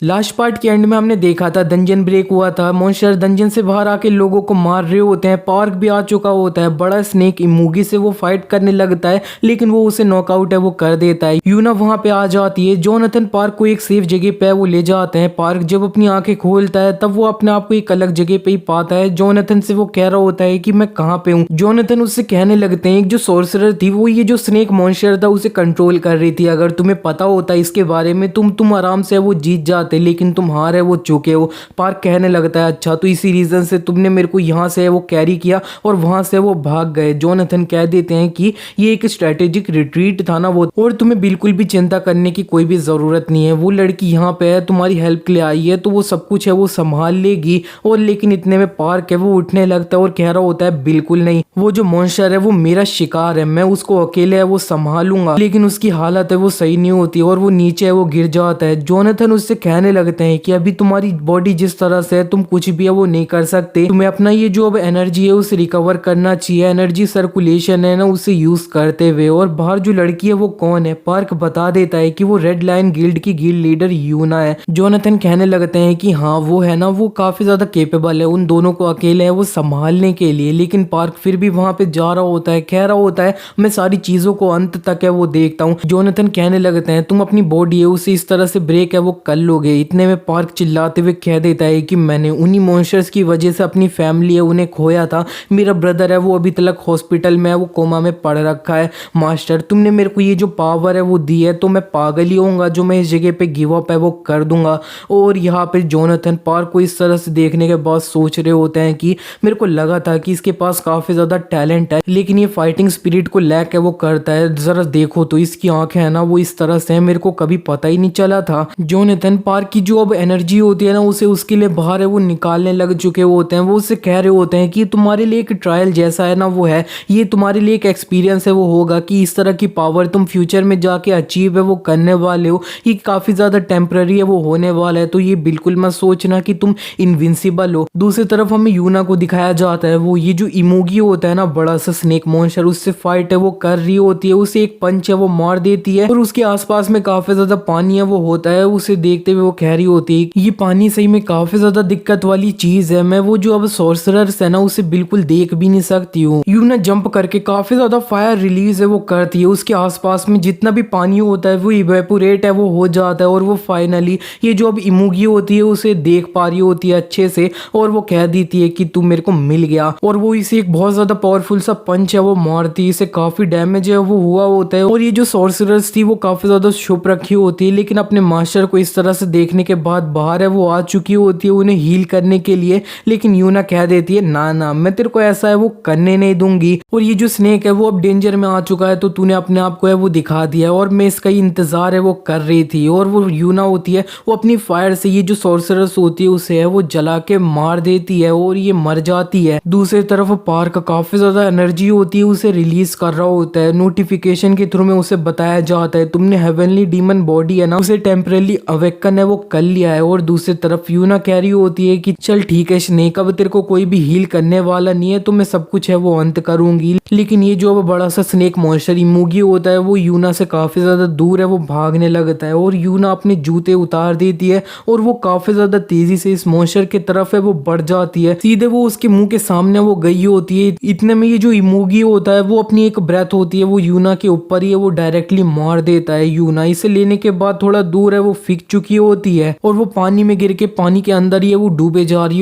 Last part के and में हमने देखा था डंजन ब्रेक हुआ था, मॉन्स्टर डंजन से बाहर आके लोगों को मार रहे होते हैं, पार्क भी आ चुका होता है, बड़ा स्नेक इमूगी से वो फाइट करने लगता है लेकिन वो उसे नॉकआउट है वो कर देता है। यूना वहां पे आ जाती है, जोनाथन पार्क को एक सेफ जगह पे वो ले जाते हैं। पार्क जब अपनी आंखें खोलता है तब वो अपने आप को एक अलग जगह पे ही पाता है। जोनाथन से वो कह रहा होता है कि मैं कहाँ पे हूँ। जोनाथन उससे कहने लगते हैं जो सोर्सरर थी वो ये जो स्नेक मॉन्स्टर था उसे कंट्रोल कर रही थी, अगर तुम्हें पता होता इसके बारे में तुम आराम से वो जीत जाते, लेकिन तुम हार है वो चुके हो। पार्क कहने लगता है अच्छा तो इसी रीजन से तुमने मेरे को यहाँ से वो कैरी किया और वहां से वो भाग गए। जोनाथन कह देते हैं कि ये एक स्ट्रेटेजिक रिट्रीट था ना वो, और तुम्हें बिल्कुल भी चिंता करने की कोई भी जरूरत नहीं है, वो लड़की यहाँ पे है तुम्हारी हेल्प के लिए आई है तो वो सब कुछ है वो संभाल लेगी। और लेकिन इतने में पार्क है वो उठने लगता है और कह रहा होता है बिल्कुल नहीं, वो जो मॉन्स्टर है वो मेरा शिकार है, मैं उसको अकेले है वो संभालूंगा। लेकिन उसकी हालत है वो सही नहीं होती और वो नीचे है वो गिर जाता है। जोनाथन उससे कहने लगते हैं कि अभी तुम्हारी बॉडी जिस तरह से है तुम कुछ भी है वो नहीं कर सकते, तुम्हें अपना ये जो अब एनर्जी है उसे रिकवर करना चाहिए, एनर्जी सर्कुलेशन है ना उसे यूज करते हुए। और बाहर जो लड़की है वो कौन है, पार्क बता देता है कि वो रेड लायन गिल्ड की गिल्ड लीडर यूना है। जोनाथन कहने लगते हैं कि हाँ वो है ना, वो काफी ज्यादा केपेबल है उन दोनों को अकेले है वो संभालने के लिए। लेकिन पार्क फिर भी वहां पे जा रहा होता है, कह रहा होता है मैं सारी चीजों को अंत तक है वो देखता हूँ। जोनाथन कहने लगते हैं तुम अपनी बॉडी है उसे इस तरह से ब्रेक है वो कर लोगे। इतने में पार्क चिल्लाते हुए कह देता है कि मैंने उन्हीं मॉन्स्टर्स की वजह से अपनी फैमिली है उन्हें खोया था, मेरा ब्रदर है वो अभी तक हॉस्पिटल में है वो कोमा में पड़ रखा है। मास्टर तुमने मेरे को ये जो पावर है वो दी है तो मैं पागल ही होऊंगा जो मैं इस जगह पे गिव अप है वो कर दूंगा। और यहाँ पे जोनाथन पार्क को इस तरह से देखने के बाद सोच रहे होते हैं कि मेरे को लगा था कि इसके पास काफी ज्यादा टैलेंट है लेकिन ये फाइटिंग स्पिरिट को लैक है वो करता है, जरा देखो तो इसकी आंखें है ना वो इस तरह से है, मेरे को कभी पता ही नहीं चला था। जोनाथन पार्क की जो अब एनर्जी होती है ना उसे उसके लिए बाहर है वो निकालने लग चुके होते हैं। वो उससे कह रहे होते हैं कि तुम्हारे लिए एक ट्रायल जैसा है ना वो है, ये तुम्हारे लिए एक एक्सपीरियंस है वो होगा कि इस तरह की पावर तुम फ्यूचर में जाके अचीव है वो करने वाले हो, ये काफी ज्यादा टेम्पररी है वो होने वाला है, तो ये बिल्कुल मत सोचना कि तुम इनविंसिबल हो। दूसरी तरफ हमें यूना को दिखाया जाता है, वो ये जो इमोगी होता है ना बड़ा सा स्नेक मॉन्स्टर, उससे फाइट है वो कर रही होती है, उसे एक पंच है वो मार देती है और उसके आसपास में काफी ज्यादा पानी है वो होता है। उसे देखते हुए वो कह रही होती है ये पानी सही में काफी ज्यादा दिक्कत वाली चीज है, मैं वो जो अब सोर्सरर्स है ना उसे बिल्कुल देख भी नहीं सकती हूँ। यूना जंप करके काफी ज्यादा फायर रिलीज है वो करती है, उसके आसपास में जितना भी पानी होता है वो इवेपोरेट है वो हो जाता है और वो फाइनली ये जो अब इमोगी होती है उसे देख पा रही होती है अच्छे से और वो कह देती है कि तू मेरे को मिल गया। और वो इसे एक बहुत ज्यादा पावरफुल सा पंच है वो मारती है, इसे काफी डैमेज है वो हुआ होता है। और ये जो सोर्सरर्स थी वो काफी ज्यादा छुप रखी होती है लेकिन अपने मास्टर को इस तरह से देखने के बाद बाहर है वो आ चुकी होती है उन्हें हील करने के लिए। लेकिन यूना कह देती है ना ना मैं तेरे को ऐसा है वो करने नहीं दूंगी, और ये जो स्नेक है वो अब डेंजर में आ चुका है तो तूने अपने आप को है वो दिखा दिया और मैं इसका ही इंतजार है वो कर रही थी। और वो यूना होती है वो अपनी फायर से ये जो सोर्सरस होती है उसे है वो जला के मार देती है और ये मर जाती है। दूसरी तरफ पार्क काफी ज्यादा एनर्जी होती है उसे रिलीज कर रहा होता है, नोटिफिकेशन के थ्रू में उसे बताया जाता है तुमने हेवनली डीमन बॉडी है ना उसे टेम्परेली अवेकन है वो कर लिया है। और दूसरी तरफ यूना कह रही होती है कि चल ठीक है स्नेक अब तेरे को कोई भी हील करने वाला नहीं है तो मैं सब कुछ है वो अंत करूंगी। लेकिन ये जो अब बड़ा सा स्नेक मॉन्स्टर इमोगी होता है वो यूना से काफी ज्यादा दूर है वो भागने लगता है और यूना अपने जूते उतार देती है और वो काफी ज्यादा तेजी से इस मॉन्स्टर की तरफ है वो बढ़ जाती है, सीधे वो उसके मुंह के सामने वो गई होती है। इतने में ये जो इमोगी होता है वो अपनी एक ब्रेथ होती है वो यूना के ऊपर ही है वो डायरेक्टली मार देता है। यूना इसे लेने के बाद थोड़ा दूर है वो फिक चुकी होती है और वो पानी में गिर के पानी के अंदर ही है वो डूबे जा रही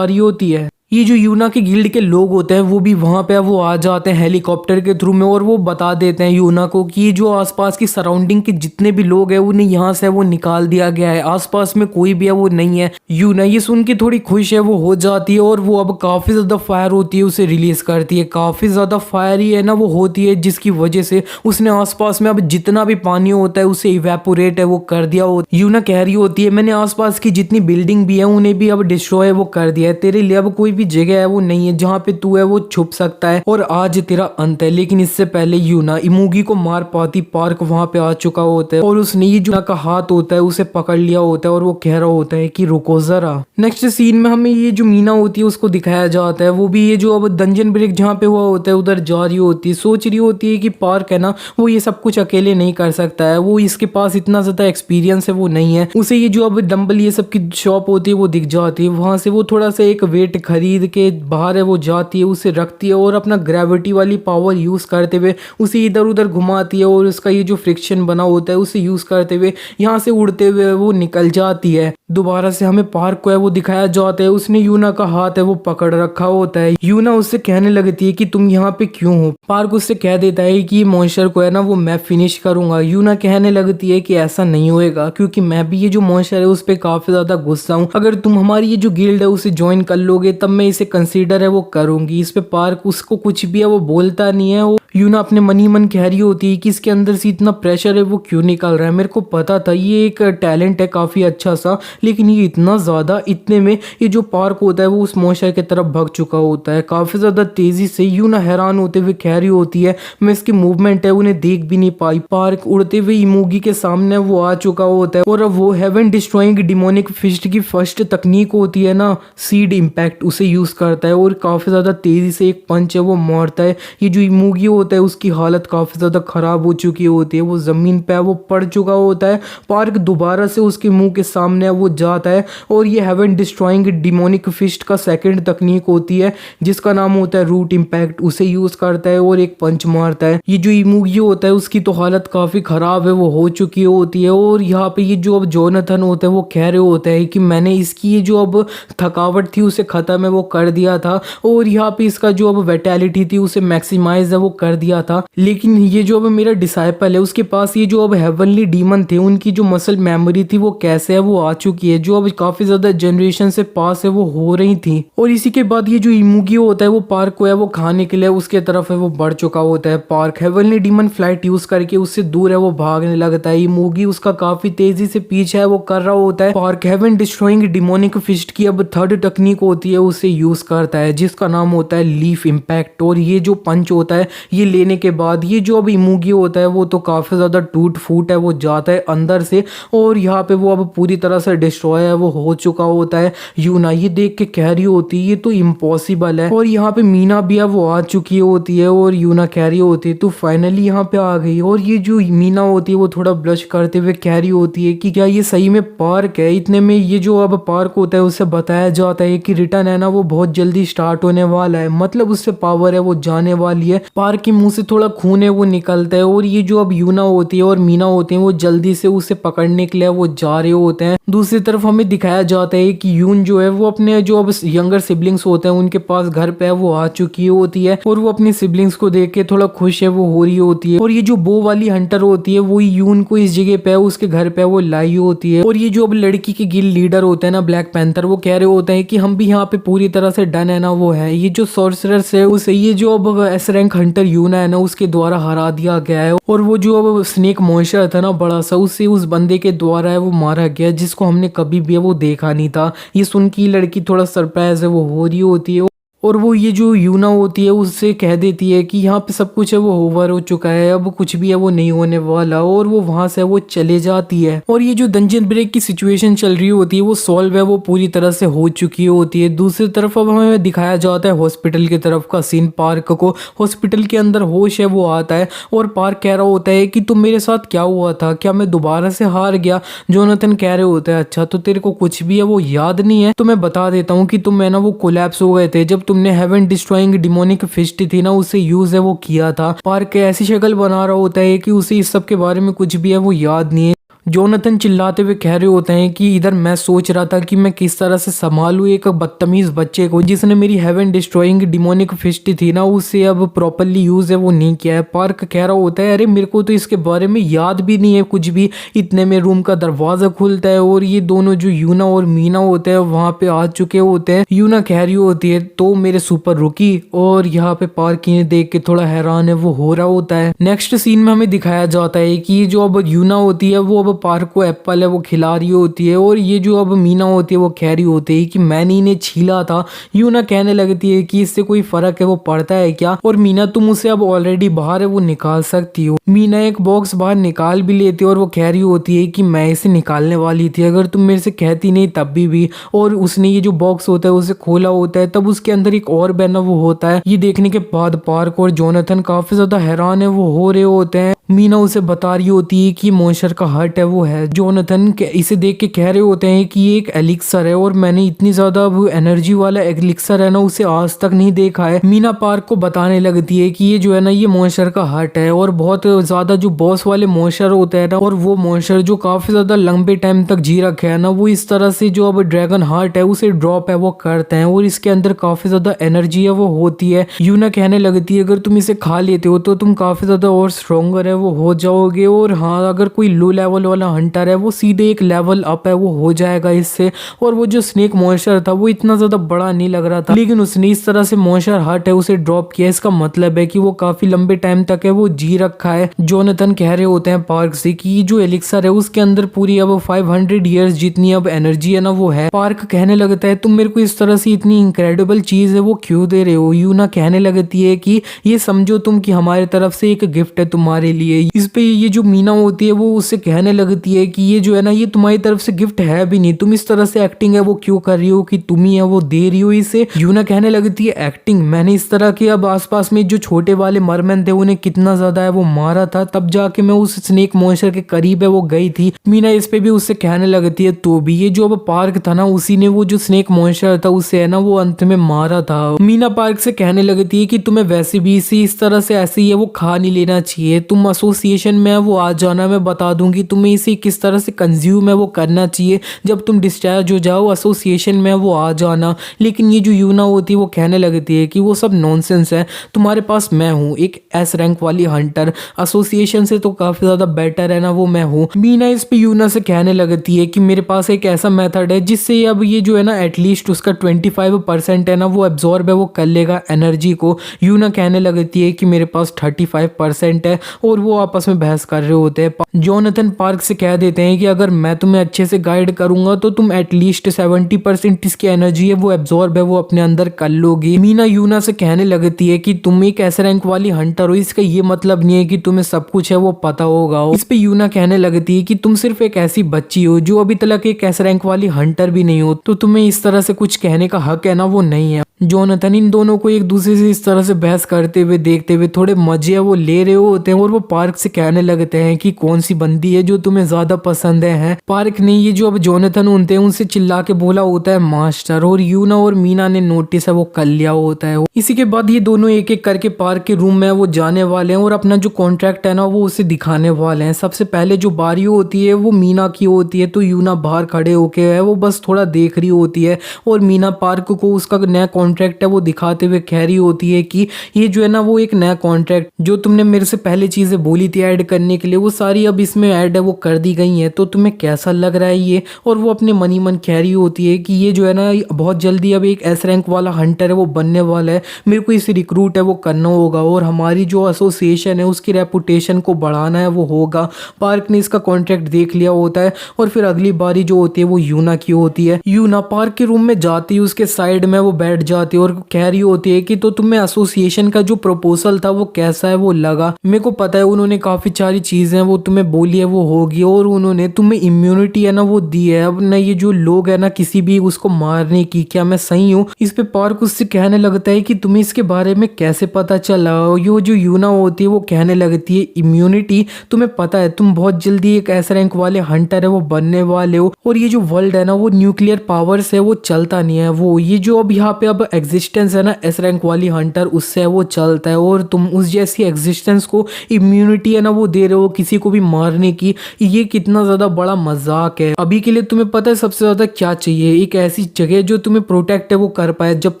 होती है। ये जो यूना के गिल्ड के लोग होते हैं वो भी वहां पे वो आ जाते हैं हेलीकॉप्टर के थ्रू में और वो बता देते हैं यूना को कि जो आसपास की सराउंडिंग के जितने भी लोग हैं उन्हें यहाँ से वो निकाल दिया गया है, आसपास में कोई भी है वो नहीं है। यूना ये सुन के थोड़ी खुश है वो हो जाती है और वो अब काफी ज्यादा फायर होती है उसे रिलीज करती है, काफी ज्यादा फायर ही है ना वो होती है जिसकी वजह से उसने आसपास में अब जितना भी पानी होता है उसे इवेपोरेट है वो कर दिया होता। यूना कह रही होती है मैंने आसपास की जितनी बिल्डिंग भी है उन्हें भी अब डिस्ट्रॉय वो कर दिया है, तेरे लिए अब कोई भी जगह है वो नहीं है जहाँ पे तू है वो छुप सकता है और आज तेरा अंत है। लेकिन इससे पहले यूना इमूगी को मार पाती पार्क वहां पे आ चुका होता है और उसने ये जो का हाथ होता है उसे पकड़ लिया होता है और वो कह रहा होता है कि रुको जरा। नेक्स्ट सीन में हमें ये जो मीना होती है उसको दिखाया जाता है। वो भी ये जो अब डंजन ब्रेक जहाँ पे हुआ होता है उधर जा रही होती है, सोच रही होती है कि पार्क है ना वो ये सब कुछ अकेले नहीं कर सकता है, वो इसके पास इतना ज्यादा एक्सपीरियंस है वो नहीं है। उसे ये जो अब डंबल ये सब की शॉप होती है वो दिख जाती है, वहां से वो थोड़ा सा एक वेट खरीद के बाहर है वो जाती है, उसे रखती है और अपना ग्रेविटी वाली पावर यूज करते हुए उसे इधर उधर घुमाती है और उसका ये जो फ्रिक्शन बना होता है उसे यूज करते हुए यहाँ से उड़ते हुए वो निकल जाती है। दोबारा से हमें पार्क को है वो दिखाया जाता है, उसने यूना का हाथ है वो पकड़ रखा होता है। यूना उससे कहने लगती है कि तुम यहाँ पे क्यों हो। पार्क उससे कह देता है कि मॉन्स्टर को है ना वो मैं फिनिश करूंगा। यूना कहने लगती है कि ऐसा नहीं होएगा क्योंकि मैं भी ये जो मॉन्स्टर है उस पर काफी ज्यादा गुस्सा हूँ, अगर तुम हमारी ये जो गिल्ड है उसे ज्वाइन कर लोगे तब मैं इसे कंसीडर है वो करूंगी। इस पे पार्क उसको कुछ भी है वो बोलता नहीं है। वो यूना अपने मन ही मन कह रही होती है कि इसके अंदर से इतना प्रेशर है वो क्यों निकल रहा है, मेरे को पता था ये एक टैलेंट है काफी अच्छा सा, लेकिन ये इतना ज्यादा, इतने में ये जो पार्क होता है वो उस मॉन्स्टर की तरफ भाग चुका होता है काफी ज्यादा तेजी से। यूना हैरान होते हुए कह रही होती है मैं इसकी मूवमेंट है उन्हें देख भी नहीं पाई। पार्क उड़ते हुए इमूगी के सामने वो आ चुका होता है और अब वो हेवन डिस्ट्रॉइंग डिमोनिक फिस्ट की फर्स्ट तकनीक होती है ना सीड इम्पैक्ट, उसे यूज करता है और काफी ज्यादा तेजी से एक पंच है वो मारता है। ये जो इमूगी होता है उसकी हालत काफी ज्यादा खराब हो चुकी होती है, वो जमीन पे वो पड़ चुका होता है। पार्क दोबारा से उसके मुंह के सामने वो जाता है और ये हेवन डिस्ट्रॉइंग डिमोनिक फिस्ट का सेकंड तकनीक होती है जिसका नाम होता है रूट इम्पैक्ट, उसे यूज करता है और एक पंच मारता है। ये जो इमूगी होता है उसकी तो हालत काफी खराब है वो हो चुकी होती है और यहाँ पे ये जो अब जोनाथन होता है वो कह रहे होता है कि मैंने इसकी ये जो अब थकावट थी उसे खत्म है वो कर दिया था और यहाँ पे इसका जो अब वेटेलिटी थी उसे मैक्सिमाइज है वो कर दिया था, लेकिन ये जो अब मेरा डिसाइपल है उसके पास ये जो अब हेवनली डीमन थे उनकी जो मसल मेमोरी थी वो कैसे है वो आ चुकी है, जो अब काफी ज्यादा जनरेशन से पास है वो हो रही थी। और इसी के बाद ये जो इमूगी होता है वो पार्क को है वो खाने के लिए उसके तरफ है वो बढ़ चुका होता है। Park heavenly demon flight use करके उससे दूर है वो भागने लगता है, इमूगी उसका काफी तेजी से पीछे है वो कर रहा होता है। Park heaven destroying demonic fist की अब थर्ड टेक्निक होती है उसे यूज करता है जिसका नाम होता है लीफ इम्पैक्ट और ये जो पंच होता है ये लेने के बाद ये जो अब इमूगी होता है वो तो काफी ज्यादा टूट फूट है वो जाता है अंदर से और यहाँ पे वो अब पूरी तरह से डिस्ट्रॉय है वो हो चुका होता है। यूना ये देख के कह रही होती है ये तो इम्पॉसिबल है और यहाँ पे मीना भी है वो आ चुकी होती है और यूना कह रही होती है तू फाइनली यहाँ पे आ गई। और ये जो मीना होती है वो थोड़ा ब्लश करते हुए कह रही होती है कि क्या ये सही में पार्क है। इतने में ये जो अब पार्क होता है उससे बताया जाता है कि रिटर्न है ना वो बहुत जल्दी स्टार्ट होने वाला है, मतलब उससे पावर है वो जाने वाली है। पार्क के मुंह से थोड़ा खून है वो निकलता है और ये जो अब यूना होती है और मीना होती है वो जल्दी से उसे पकड़ने के लिए वो जा रहे होते हैं। दूसरी तरफ हमें दिखाया जाता है कि यून जो है वो अपने जो अब यंगर सिबलिंग्स होते हैं उनके पास घर पे है वो आ चुकी होती है और वो अपने सिबलिंग्स को देख के थोड़ा खुश है वो हो रही होती है। और ये जो बो वाली हंटर होती है वो यून को इस जगह पे उसके घर पे वो लाई होती है। और ये जो अब लड़की के गिल्ड लीडर होते हैं ना ब्लैक पैंथर, वो कह रहे होते हैं कि हम भी यहाँ पे पूरी तरह से डन है ना वो है ये जो सॉर्सरर्स है उसे ये जो अब एस रैंक हंटर यूना है ना उसके द्वारा हरा दिया गया है और वो जो अब स्नेक मॉन्स्टर था ना बड़ा सा उसे उस बंदे के द्वारा है वो मारा गया जिसको हमने कभी भी वो देखा नहीं था। ये सुन की लड़की थोड़ा सरप्राइज है वो हो रही होती है और वो ये जो यूना होती है उससे कह देती है कि यहाँ पे सब कुछ है वो ओवर हो चुका है, अब कुछ भी है वो नहीं होने वाला और वो वहां से वो चले जाती है। और ये जो डंजन ब्रेक की सिचुएशन चल रही होती है वो सॉल्व है वो पूरी तरह से हो चुकी होती है। दूसरी तरफ अब हमें दिखाया जाता है हॉस्पिटल की तरफ का सीन। पार्क को हॉस्पिटल के अंदर होश है वो आता है और पार्क कह रहा होता है कि तुम मेरे साथ क्या हुआ था, क्या मैं दोबारा से हार गया। जोनाथन कह रहे होते हैं अच्छा तो तेरे को कुछ भी है वो याद नहीं है, तो मैं बता देता हूँ कि तुम है ना वो कोलैप्स हो गए थे जब तुमने हेवन डिस्ट्रॉइंग डिमोनिक फिस्ट थी ना उसे यूज है वो किया था। पार्क ऐसी शक्ल बना रहा होता है कि उसे इस सब के बारे में कुछ भी है वो याद नहीं है। जोनाथन चिल्लाते हुए कह रहे होते हैं कि इधर मैं सोच रहा था कि मैं किस तरह से संभालूं एक बदतमीज बच्चे को जिसने मेरी हेवन डिस्ट्रॉइंग डिमोनिक फिस्ट थी ना उसे अब प्रॉपरली यूज है वो नहीं किया है। पार्क कह रहा होता है अरे मेरे को तो इसके बारे में याद भी नहीं है कुछ भी। इतने में रूम का दरवाजा खुलता है और ये दोनों जो यूना और मीना होते हैं वहां पे आ चुके होते हैं। यूना कह रही होती है तो मेरे सुपर रुकी और यहाँ पे पार्क इन्हें देख के थोड़ा हैरान है वो हो रहा होता है। नेक्स्ट सीन में हमें दिखाया जाता है कि जो अब यूना होती है वो अब अब पार्क को एप्पल है वो खिला रही होती है और ये जो अब मीना होती है वो कह रही होती है कि मैंने इन्हें छीला था। यूना कहने लगती है कि इससे कोई फर्क है वो पड़ता है क्या, और मीना तुम उसे अब ऑलरेडी बाहर है वो निकाल सकती हो। मीना एक बॉक्स बाहर निकाल भी लेती है और वो कह रही होती है कि मैं इसे निकालने वाली थी अगर तुम मेरे से कहती नहीं तब भी। और उसने ये जो बॉक्स होता है उसे खोला होता है, तब उसके अंदर एक और बैनर वो होता है। ये देखने के बाद पार्क और जोनाथन काफी ज्यादा हैरान है वो हो रहे होते हैं। मीना उसे बता रही होती है कि मॉन्स्टर का हर्ट है वो है। जोनाथन इसे देख के कह रहे होते हैं कि ये एक एलिक्सर है और मैंने इतनी ज्यादा वो एनर्जी वाला एलिक्सर है ना उसे आज तक नहीं देखा है। मीना पार्क को बताने लगती है कि ये जो है ना ये मॉन्स्टर का हर्ट है और बहुत ज्यादा जो बॉस वाले मॉन्स्टर होते हैं ना, और वो मॉन्स्टर जो काफी ज्यादा लंबे टाइम तक जी रखे हैं ना, वो इस तरह से जो अब ड्रैगन हार्ट है उसे ड्रॉप है वो करते हैं और इसके अंदर काफी ज्यादा एनर्जी है वो होती है। यूना कहने लगती है अगर तुम इसे खा लेते हो तो तुम काफी ज्यादा और स्ट्रोंगर है वो हो जाओगे, और हाँ अगर कोई लो लेवल वाला हंटर है वो सीधे एक लेवल अप है वो हो जाएगा इससे। और वो जो स्नेक मॉन्स्टर था वो इतना ज्यादा बड़ा नहीं लग रहा था, लेकिन उसने इस तरह से मॉन्स्टर हार्ट है उसे ड्रॉप किया, इसका मतलब है कि वो काफी लंबे टाइम तक है वो जी रखा है। जोनाथन कह रहे होते हैं पार्क से कि जो एलिक्सर है उसके अंदर पूरी अब 500 ईयर्स जितनी अब एनर्जी है ना वो है। पार्क कहने लगता है तुम मेरे को इस तरह से इतनी इनक्रेडिबल चीज है वो क्यों दे रहे हो। यूना कहने लगती है कि ये समझो तुम कि हमारी तरफ से एक गिफ्ट है तुम्हारे लिए। इस पे ये जो मीना होती है वो उससे कहने लगती है कि ये जो है ना ये तुम्हारी तरफ से गिफ्ट है भी नहीं, तुम इस तरह से एक्टिंग है वो क्यों कर रही हो कि तुम ही है वो दे रही हो इसे। यूना कहने लगती है एक्टिंग, मैंने इस तरह के अब आसपास में जो छोटे वाले मरमैन थे उन्हें कितना ज्यादा है वो मारा था, तब जाके मैं उस स्नेक मॉन्स्टर के करीब है वो गई थी। मीना इस पे भी उससे कहने लगती है तो भी ये जो अब पार्क था ना उसी ने वो जो स्नेक मॉन्स्टर था उसे है ना वो अंत में मारा था। मीना पार्क से कहने लगती है कि तुम्हें वैसे भी इस तरह से ऐसे ही है वो खा नहीं लेना चाहिए, तुम एसोसिएशन में वो आ जाना, मैं बता दूंगी तुम्हें इसे किस तरह से कंज्यूम है वो करना चाहिए, जब तुम डिस्चार्ज हो जाओ एसोसिएशन में वो आ जाना। लेकिन ये जो यूना होती है वो कहने लगती है कि वो सब नॉनसेंस है, तुम्हारे पास मैं हूँ एक एस रैंक वाली हंटर, एसोसिएशन से तो काफी ज्यादा बेटर है ना वो मैं हूँ। मीना इस पे यूना से कहने लगती है कि मेरे पास एक ऐसा मेथड है जिससे अब ये जो है ना एटलीस्ट उसका 25% है ना वो एब्जॉर्ब है वो कर लेगा एनर्जी को। यूना कहने लगती है कि मेरे पास 35% है, और वो आपस में बहस कर रहे होते हैं। जोनाथन पार्क से कह देते हैं कि अगर मैं तुम्हें अच्छे से गाइड करूंगा तो तुम एटलीस्ट 70% इसकी एनर्जी है वो एब्जॉर्ब है वो अपने अंदर कर लोगी। मीना यूना से कहने लगती है कि तुम एक एस रैंक वाली हंटर हो, इसका ये मतलब नहीं है कि तुम्हें सब कुछ है वो पता होगा। इस पे यूना कहने लगती है कि तुम सिर्फ एक ऐसी बच्ची हो जो अभी तक एक एस रैंक वाली हंटर भी नहीं हो, तो तुम्हें इस तरह से कुछ कहने का हक है ना वो नहीं है। जोनाथन इन दोनों को एक दूसरे से इस तरह से बहस करते हुए देखते हुए थोड़े मजे वो ले रहे होते हैं, और वो पार्क से कहने लगते हैं कि कौन सी बंदी है जो तुम्हें ज्यादा पसंद है। पार्क ने ये जो अब जोनाथन होते हैं उनसे चिल्ला के बोला होता है मास्टर, और यूना और मीना ने नोटिस है वो कर लिया होता है। इसी के बाद ये दोनों एक एक करके पार्क के रूम में वो जाने वाले हैं और अपना जो कॉन्ट्रैक्ट है ना वो उसे दिखाने वाले हैं। सबसे पहले जो बारी होती है वो मीना की होती है, तो यूना बाहर खड़े होके है वो बस थोड़ा देख रही होती है, और मीना पार्क को उसका नया कॉन्ट्रैक्ट है वो दिखाते हुए कह रही होती है कि ये जो है ना वो एक नया कॉन्ट्रैक्ट जो तुमने मेरे से पहले चीजें बोली थी ऐड करने के लिए वो सारी अब इसमें ऐड है वो कर दी गई है, तो तुम्हें कैसा लग रहा है ये। और वो अपने मनी मन कह रही होती है कि ये जो है ना बहुत जल्दी अब एक एस रैंक वाला हंटर है वो बनने वाला है, मेरे को इसे रिक्रूट है वो करना होगा और हमारी जो एसोसिएशन है उसकी रेपुटेशन को बढ़ाना है वो होगा। पार्क ने इसका कॉन्ट्रैक्ट देख लिया होता है, और फिर अगली बारी जो होती है वो यूना की होती है। यूना पार्क के रूम में जाती है, उसके साइड में वो बैठ जाती है और कह रही होती है कि तो तुम्हें एसोसिएशन का जो प्रपोजल था वो कैसा है वो लगा। मेरे को पता है उन्होंने काफी सारी चीजें वो तुम्हें बोली है वो होगी, और उन्होंने तुम्हें इम्यूनिटी है ना वो दी है, अब ना ये जो लोग है ना किसी भी उसको मारने की, क्या मैं सही हूँ। इस पे पार्क उससे कहने लगता है कि तुम्हें इसके बारे में कैसे पता चला। ये जो यूना होती है वो कहने लगती है इम्यूनिटी, तुम्हें पता है तुम बहुत जल्दी एक एस रैंक वाले हंटर है वो बनने वाले हो, और ये जो वर्ल्ड है ना वो न्यूक्लियर पावर से वो चलता नहीं है, वो ये जो अब यहाँ पे अब एग्जिस्टेंस है ना एस रैंक वाली हंटर उससे वो चलता है, और तुम उस जैसी एग्जिस्टेंस को इम्यूनिटी है ना वो दे रहे हो किसी को भी मारने की। ये कितना ज्यादा बड़ा मजाक है। अभी के लिए तुम्हें पता है सबसे ज्यादा क्या चाहिए, एक ऐसी जगह जो तुम्हें प्रोटेक्ट है वो कर पाए जब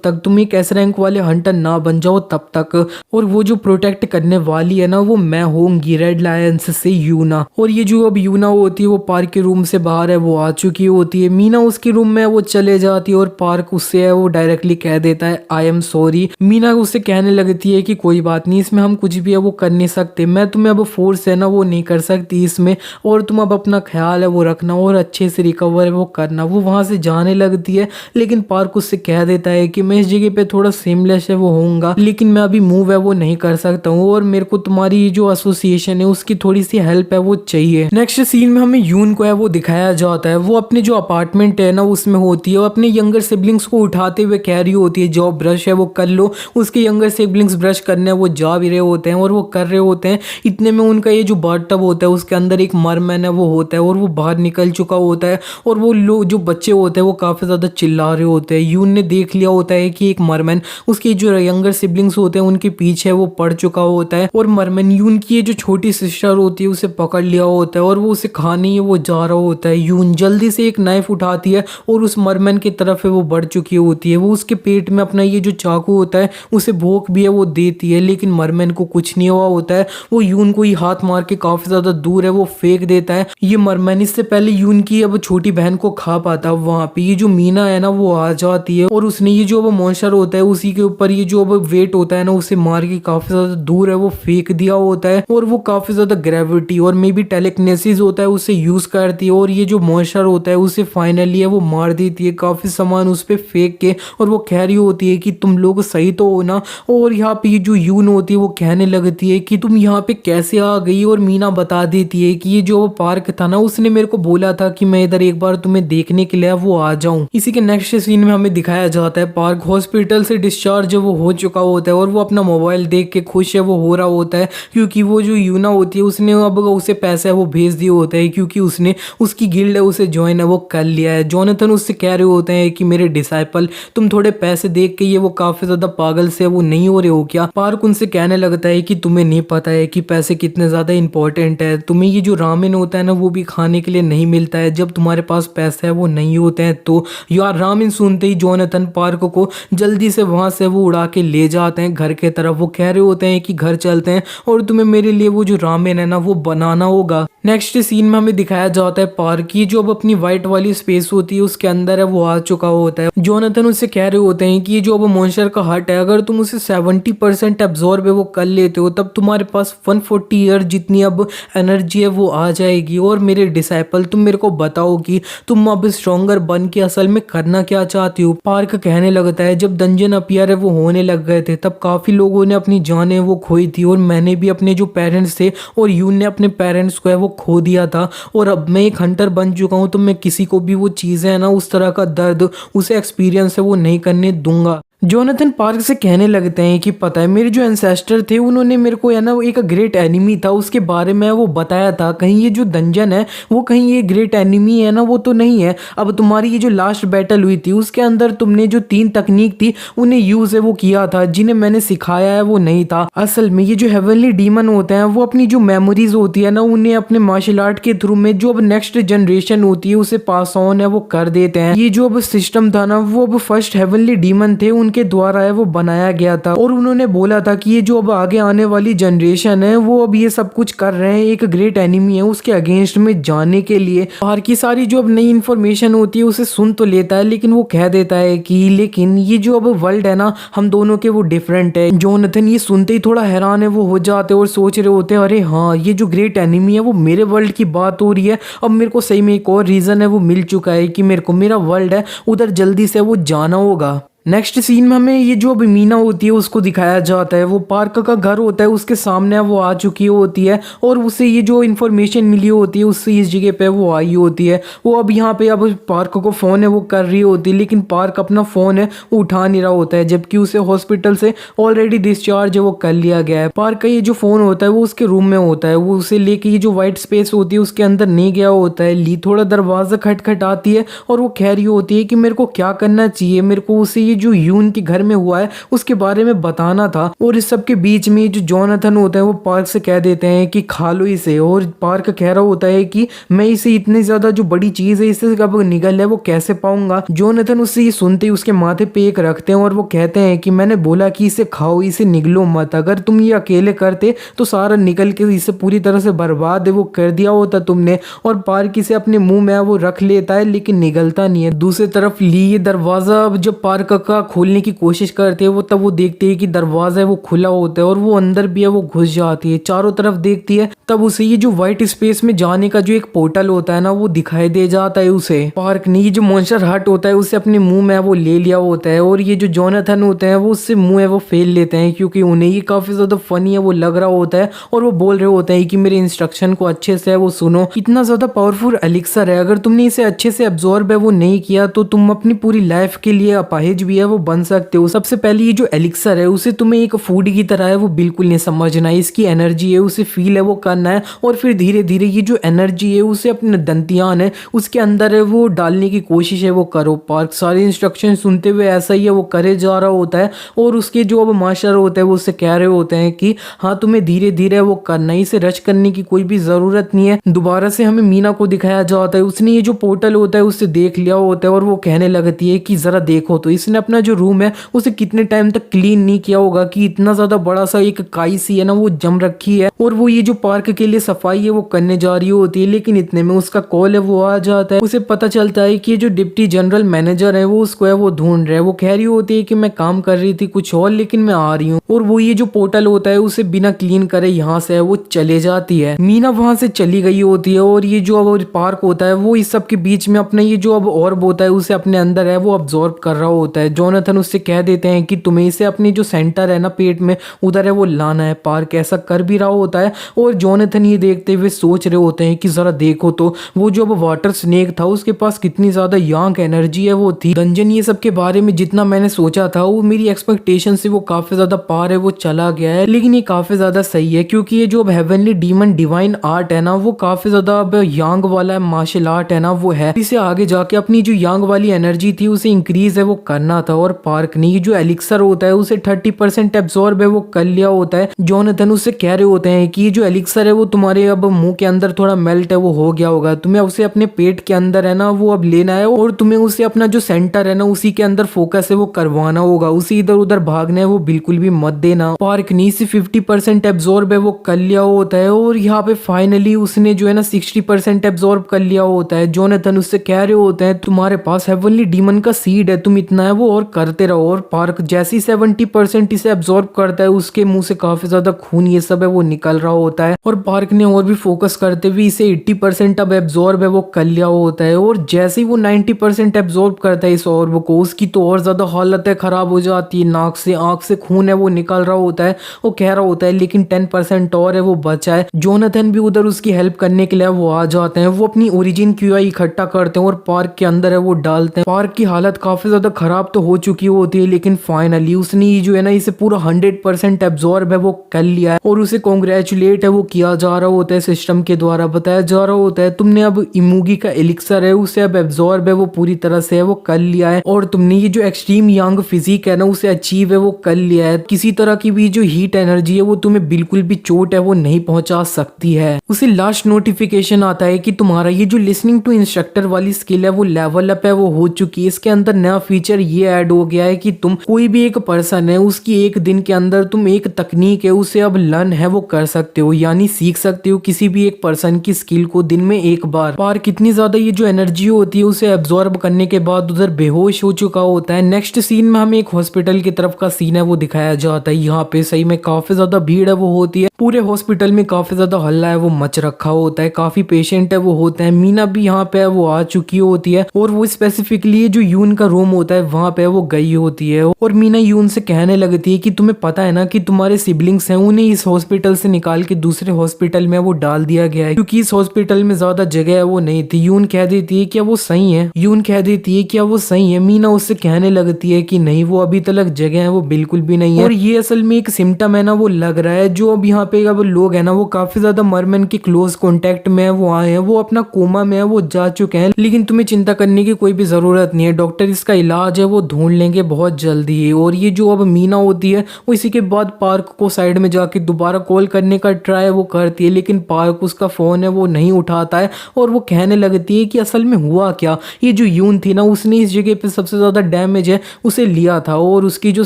तक तुम एक एस रैंक वाले हंटर ना बन जाओ तब तक, और वो जो प्रोटेक्ट करने वाली है ना वो मैं होंगी रेड लायंस से यूना। और ये जो अब यूना होती है वो पार्क के रूम से बाहर है वो आ चुकी होती है। मीना उसके रूम में वो चले जाती है और पार्क उससे है वो डायरेक्टली कह देता है आई एम सॉरी। मीना उससे कहने लगती है कि कोई बात नहीं, इसमें हम कुछ भी है वो कर नहीं सकते, मैं तुम्हें अब फोर्स है ना वो नहीं कर सकती इसमें, और तुम अब अपना ख्याल है वो रखना और अच्छे से रिकवर है वो करना। वो वहाँ से जाने लगती है, लेकिन पार्क उससे कह देता है कि मैं इस जगह पे थोड़ा सेमलेस है वो होऊंगा, लेकिन मैं अभी मूव है वो नहीं कर सकता हूँ और मेरे को तुम्हारी जो एसोसिएशन है उसकी थोड़ी सी हेल्प है वो चाहिए। नेक्स्ट सीन में हमें यून को है वो दिखाया जाता है, वो अपने जो अपार्टमेंट है ना उसमें होती है, वो अपने यंगर सिबलिंग्स को उठाते हुए कह रही होती है जो ब्रश है वो कर लो। उसके यंगर सिबलिंग्स ब्रश करने वो जा भी रहे होते हैं और वो कर रहे होते हैं। इतने में उनका ये जो बाथटब होता है उसके अंदर एक मरमैन है वो होता है और वो बाहर निकल चुका होता है और वो लोग जो बच्चे होते हैं वो काफ़ी ज़्यादा चिल्ला रहे होते हैं। यून ने देख लिया होता है कि एक मरमैन उसके जो यंगर सिबलिंग्स होते हैं उनके पीछे वो पड़ चुका होता है और मरमैन यून की ये जो छोटी सिस्टर होती है उसे पकड़ लिया होता है और वो उसे खाने वो जा रहा होता है। यून जल्दी से एक नाइफ उठाती है और उस मरमैन की तरफ है वो बढ़ चुकी होती है। वो उसके पेट में अपना ये जो चाकू होता है उसे भोंक भी है वो देती है, लेकिन मरमैन को कुछ नहीं हुआ होता है। वो यून को ही हाथ मार के काफी ज्यादा दूर है वो फेंक देता है। ये मरमैन इससे पहले यून की अब छोटी बहन को खा पाता, वहां पे ये जो मीना है ना वो आ जाती है और उसने ये जो अब मॉन्स्टर होता है उसी के ऊपर ये जो अब वेट होता है ना उसे मार के काफी ज्यादा दूर है वो फेंक दिया होता है और वो काफी ज्यादा ग्रेविटी और मे बी टेलेकिनेसिस होता है उसे यूज करती है और ये जो मॉन्स्टर होता है उसे फाइनली है वो मार देती है काफी सामान उस पे फेंक के। और वो कह रही होती है कि तुम लोग सही तो हो ना। और यहाँ पे ये जो यून होती है वो कहने लगती है कि तुम यहाँ पे कैसे आ गई, और मीना बता देती है कि ये जो पार्क था ना उसने मेरे को बोला था कि मैं इधर एक बार तुम्हें देखने के लिए वो आ जाऊं। इसी के नेक्स्ट सीन में हमें दिखाया जाता है पार्क हॉस्पिटल से डिस्चार्ज वो हो चुका होता है और वो अपना मोबाइल देख के खुश है वो हो रहा होता है, क्योंकि वो जो यूना होती है उसने अब उसे पैसा है वो भेज दिए होता है, क्योंकि उसने उसकी गिल्ड है उसे ज्वाइन है वो कर लिया है। जोनाथन उससे कह रहे होते हैं कि मेरे डिसाइपल तुम थोड़े पैसे देख के ये वो काफी ज्यादा पागल से वो नहीं हो रहे हो क्या। पार्क उनसे कहने लगता है कि तुम्हें नहीं पता है कि पैसे कितने ज्यादा इंपॉर्टेंट है, तुम्हें ये जो रामेन होता है ना वो भी खाने के लिए नहीं मिलता है जब तुम्हारे पास पैसा है वो नहीं होते हैं। तो यार रामेन सुनते ही जोनाथन पार्क को जल्दी से वहां से वो उड़ा के ले जाते हैं घर के तरफ। वो कह रहे होते हैं कि घर चलते हैं और तुम्हें मेरे लिए वो जो रामेन है ना वो बनाना होगा। नेक्स्ट सीन में हमें दिखाया जाता है पार्क की जो अब अपनी व्हाइट वाली स्पेस होती है उसके अंदर है वो आ चुका होता है। जोनाथन उससे कह रहे होते हैं कि ये जो अब मॉन्स्टर का हट है अगर तुम उसे 70% एब्जॉर्ब है वो कर लेते हो तब तुम्हारे पास 140 ईयर जितनी अब एनर्जी है वो आ जाएगी। और मेरे डिसाइपल तुम मेरे को बताओ कि तुम अब स्ट्रॉन्गर बन के असल में करना क्या चाहती हो। पार्क कहने लगता है जब डंजन अपीयर है वो होने लग गए थे तब काफी लोगों ने अपनी जानें वो खोई थी और मैंने भी अपने जो पेरेंट्स थे और यून ने अपने पेरेंट्स को है वो खो दिया था। और अब मैं एक हंटर बन चुका हूं तो मैं किसी को भी वो चीजें है ना उस तरह का दर्द उसे एक्सपीरियंस है वो नहीं करने दूंगा। जोनाथन पार्क से कहने लगते हैं कि पता है मेरे जो एंसेस्टर थे उन्होंने मेरे को है ना एक ग्रेट एनिमी था उसके बारे में वो बताया था, कहीं ये जो डंजन है वो कहीं ये ग्रेट एनिमी है ना वो तो नहीं है। अब तुम्हारी ये जो लास्ट बैटल हुई थी उसके अंदर तुमने जो 3 तकनीक थी उन्हें यूज है वो किया था जिन्हें मैंने सिखाया है वो नहीं था। असल में ये जो हेवनली डीमन होते हैं वो अपनी जो मेमोरीज होती है ना उन्हें अपने मार्शल आर्ट के थ्रू में जो अब नेक्स्ट जनरेशन होती है उसे पास ऑन है वो कर देते हैं। ये जो अब सिस्टम था ना वो अब फर्स्ट हेवनली डीमन थे के द्वारा है वो बनाया गया था और उन्होंने बोला था कि ये जो अब आगे आने वाली जनरेशन है वो अब ये सब कुछ कर रहे हैं एक ग्रेट एनिमी है उसके अगेंस्ट में जाने के लिए। बाहर की सारी जो अब नई इन्फॉर्मेशन होती है उसे सुन तो लेता है लेकिन वो कह देता है कि लेकिन ये जो अब वर्ल्ड है ना हम दोनों के वो डिफरेंट है। जोनाथन ये सुनते ही थोड़ा हैरान है वो हो जाते और सोच रहे होते हैं अरे हाँ ये जो ग्रेट एनिमी है वो मेरे वर्ल्ड की बात हो रही है। अब मेरे को सही में एक और रीजन है वो मिल चुका है कि मेरे को मेरा वर्ल्ड है उधर जल्दी से वो जाना होगा। नेक्स्ट सीन में हमें ये जो अभी मीना होती है उसको दिखाया जाता है। वो पार्क का घर होता है उसके सामने वो आ चुकी होती है और उसे ये जो इन्फॉर्मेशन मिली होती है उससे इस जगह पे वो आई होती है। वो अब यहाँ पे अब पार्क को फ़ोन है वो कर रही होती है लेकिन पार्क अपना फ़ोन है वो उठा नहीं रहा होता है जबकि उसे हॉस्पिटल से ऑलरेडी डिस्चार्ज है वो कर लिया गया है। पार्क का ये जो फ़ोन होता है वो उसके रूम में होता है, वो उसे लेके ये जो वाइट स्पेस होती है उसके अंदर नहीं गया होता है। ली थोड़ा दरवाज़ा खटखटाती है और वो कह रही होती है कि मेरे को क्या करना चाहिए, मेरे को उसे ये जो यून के घर में हुआ है उसके बारे में बताना था। और इस सब के बीच में जो जोनाथन होता है वो पार्क से कह देते हैं कि खा लो इसे, और पार्क कह रहा होता है कि मैं इसे इतनी ज्यादा जो बड़ी चीज है इससे अब निगल है वो कैसे पाऊंगा। जोनाथन उससे ये सुनते ही उसके माथे पे एक रखते हैं और वो कहते हैं कि मैंने बोला कि इसे खाओ, इसे निगलो मत, अगर तुम ये अकेले करते तो सारा निकल के इसे पूरी तरह से बर्बाद है वो कर दिया होता तुमने। और पार्क इसे अपने मुंह में वो रख लेता है लेकिन निगलता नहीं है। दूसरी तरफ ली ये दरवाजा जब पार्क का खोलने की कोशिश करती है वो, तब वो देखती है कि दरवाजा है वो खुला होता है और वो अंदर भी है वो घुस जाती है। चारों तरफ देखती है, तब उसे ये जो व्हाइट स्पेस में जाने का जो एक पोर्टल होता है ना वो दिखाई दे जाता है उसे। पार्क ने ये जो मॉन्स्टर हट होता है उसे अपने मुंह में वो ले लिया होता है और ये जो जोनाथन होते हैं वो उससे मुंह है वो फेल लेते हैं, क्योंकि उन्हें ये काफी ज्यादा फनी है वो लग रहा होता है और वो बोल रहे होते हैं कि मेरे इंस्ट्रक्शन को अच्छे से है वो सुनो। इतना ज्यादा पावरफुल एलिक्सर है, अगर तुमने इसे अच्छे से एब्जॉर्ब है वो नहीं किया तो तुम अपनी पूरी लाइफ के लिए अपाहिज भी है वो बन सकते हो। सबसे पहले ये जो एलिक्सर है उसे तुम्हें एक फूड की तरह है वो बिल्कुल नहीं समझना है, इसकी एनर्जी है उसे फील है वो करना है और फिर धीरे धीरे ये जो एनर्जी है उसे अपने दंतियान है उसके अंदर है वो डालने की कोशिश है वो करो। पार्क सारे इंस्ट्रक्शन सुनते हुए ऐसा ही है वो करे जा रहा होता है और उसके जो अब मास्टर होते हैं वो उससे कह रहे होते हैं कि हाँ तुम्हें धीरे धीरे वो करना है, इसे रश करने की कोई भी जरूरत नहीं है। दोबारा से हमें मीना को दिखाया जाता है, उसने ये जो पोर्टल होता है उससे देख लिया होता है और वो कहने लगती है कि जरा देखो तो इसने अपना जो रूम है उसे कितने टाइम तक क्लीन नहीं किया होगा कि इतना ज्यादा बड़ा सा एक काई सी है ना वो जम रखी है और वो ये जो पार्क के लिए सफाई है वो करने जा रही होती है। लेकिन इतने में उसका कॉल है वो आ जाता है, उसे पता चलता है कि ये जो डिप्टी जनरल मैनेजर है वो उसको है वो ढूंढ रहे हैं। वो कह रही होती है कि मैं काम कर रही थी कुछ और लेकिन मैं आ रही हूँ, और वो ये जो पोर्टल होता है उसे बिना क्लीन करे यहाँ से है वो चले जाती है। मीना वहां से चली गई होती है और ये जो अब पार्क होता है वो इस सब के बीच में अपना ये जो अब ऑर्ब होता है उसे अपने अंदर है वो अब्जॉर्ब कर रहा होता है। जोनाथन उससे कह देते हैं कि तुम्हें इसे अपनी जो सेंटर है ना पेट में उधर है वो लाना है। पार्क ऐसा कर भी रहा होता है और जोनाथन ये देखते हुए सोच रहे होते हैं कि जरा देखो तो वो जो अब वाटर स्नेक था उसके पास कितनी ज्यादा यांग एनर्जी है वो थी। रंजन ये सब के बारे में जितना मैंने सोचा था वो मेरी एक्सपेक्टेशन से वो काफी ज्यादा पार है वो चला गया है, लेकिन ये काफी ज्यादा सही है क्योंकि ये जो अब हेवनली डीमन डिवाइन आर्ट है ना वो काफी ज्यादा अब यांग वाला मार्शल आर्ट है ना वो है, इसे आगे जाके अपनी जो यांग वाली एनर्जी थी उसे इंक्रीज है वो करना था। और पार्क ने ये जो एलिक्सर होता है उसे 30% एब्जॉर्ब है वो कर लिया होता है। जोनाथन उससे कह रहे होते हैं कि ये जो एलिक्सर है वो तुम्हारे अब मुंह के अंदर थोड़ा मेल्ट है वो हो गया होगा, तुम्हें उसे अपने पेट के अंदर है ना वो अब लेना है और तुम्हें उसे अपना जो सेंटर है ना उसी के अंदर फोकस है वो करवाना होगा, उसे इधर उधर भागना है वो बिल्कुल भी मत देना। पार्क ने से 50% एब्जॉर्ब है वो कर लिया होता है और यहाँ पे फाइनली उसने जो है ना 60% एब्जॉर्ब कर लिया होता है। जोनाथन उससे कह रहे होते हैं तुम्हारे पास हेवनली डीमन का सीड है, तुम इतना है वो और करते रहो। और पार्क जैसी 70% इसे एब्जॉर्ब करता है उसके मुंह से काफी ज्यादा खून ये सब है वो निकल रहा होता है और पार्क ने और भी फोकस करते हुए इसे 80% अब एब्जॉर्ब है वो कर लिया होता है। और जैसे ही वो 90% एब्जॉर्ब करता है इस ऑर्ब को उसकी तो और ज्यादा हालत है खराब हो जाती है, नाक से आंख से खून है वो निकल रहा होता है। वो कह रहा होता है लेकिन 10% और है वो बचा है। जोनाथन भी उधर उसकी हेल्प करने के लिए वो आ जाते हैं, वो अपनी ओरिजिन क्यूआई इकट्ठा करते हैं और पार्क के अंदर है वो डालते हैं। पार्क की हालत काफी ज्यादा खराब तो हो चुकी होती है लेकिन फाइनली उसने जो है ना इसे पूरा 100% एब्जॉर्ब है वो कर लिया है और उसे कॉन्ग्रेचुलेट है वो किया जा रहा होता है। सिस्टम के द्वारा बताया जा रहा होता है तुमने अब इमूगी का एलिक्सर है उसे अब एब्जॉर्ब है वो पूरी तरह से है वो कर लिया है और तुमने ये जो एक्सट्रीम यंग फिजिक है ना उसे अचीव है वो कर लिया है। किसी तरह की भी जो हीट एनर्जी है वो तुम्हें बिल्कुल भी चोट है वो नहीं पहुंचा सकती है। उसे लास्ट नोटिफिकेशन आता है कि तुम्हारा ये जो लिसनिंग टू इंस्ट्रक्टर वाली स्किल है वो लेवल अप है वो हो चुकी है। इसके अंदर नया फीचर ये ऐड हो गया है कि तुम कोई भी एक पर्सन है उसकी एक दिन के अंदर तुम एक तकनीक है उसे अब लर्न है वो कर सकते हो, यानी सीख सकते हो किसी भी एक पर्सन की स्किल को दिन में एक बार। पार कितनी ज्यादा ये जो एनर्जी होती है उसे एब्जॉर्ब करने के बाद उधर बेहोश हो चुका होता है। नेक्स्ट सीन में हमें एक हॉस्पिटल की तरफ का सीन है वो दिखाया जाता है। यहाँ पे सही में काफी ज्यादा भीड़ है वो होती है, पूरे हॉस्पिटल में काफी ज्यादा हल्ला है वो मच रखा होता है, काफी पेशेंट है वो होते हैं। मीना भी यहाँ पे वो आ चुकी होती है और वो स्पेसिफिकली जो यून का रूम होता है वहां पे वो गई होती है और मीना यून से कहने लगती है कि तुम्हें पता है ना कि तुम्हारे सिबलिंग्स हैं उन्हें इस हॉस्पिटल से निकाल के दूसरे हॉस्पिटल में वो डाल दिया गया है क्योंकि इस हॉस्पिटल में ज्यादा जगह है वो नहीं थी। यून कह देती है क्या वो सही है, यून कह देती है क्या वो सही है। मीना उससे कहने लगती है कि नहीं वो अभी तक जगह है वो बिल्कुल भी नहीं है और ये असल में एक सिम्टम है ना वो लग रहा है जो अब यहाँ पे अब लोग है ना वो काफी ज्यादा मरमन के क्लोज कॉन्टेक्ट में वो आए हैं, वो अपना कोमा में वो जा चुके हैं। लेकिन तुम्हें चिंता करने की कोई भी जरूरत नहीं है, डॉक्टर इसका इलाज है वो ढूंढ लेंगे बहुत जल्दी। और ये जो अब मीना होती है वो इसी के बाद पार्क को साइड में जाके दोबारा कॉल करने का ट्राई वो करती है लेकिन पार्क उसका फोन है वो नहीं उठाता है और वो कहने लगती है कि असल में हुआ क्या, ये जो यून थी ना उसने इस जगह पे सबसे ज्यादा डैमेज है उसे लिया था और उसकी जो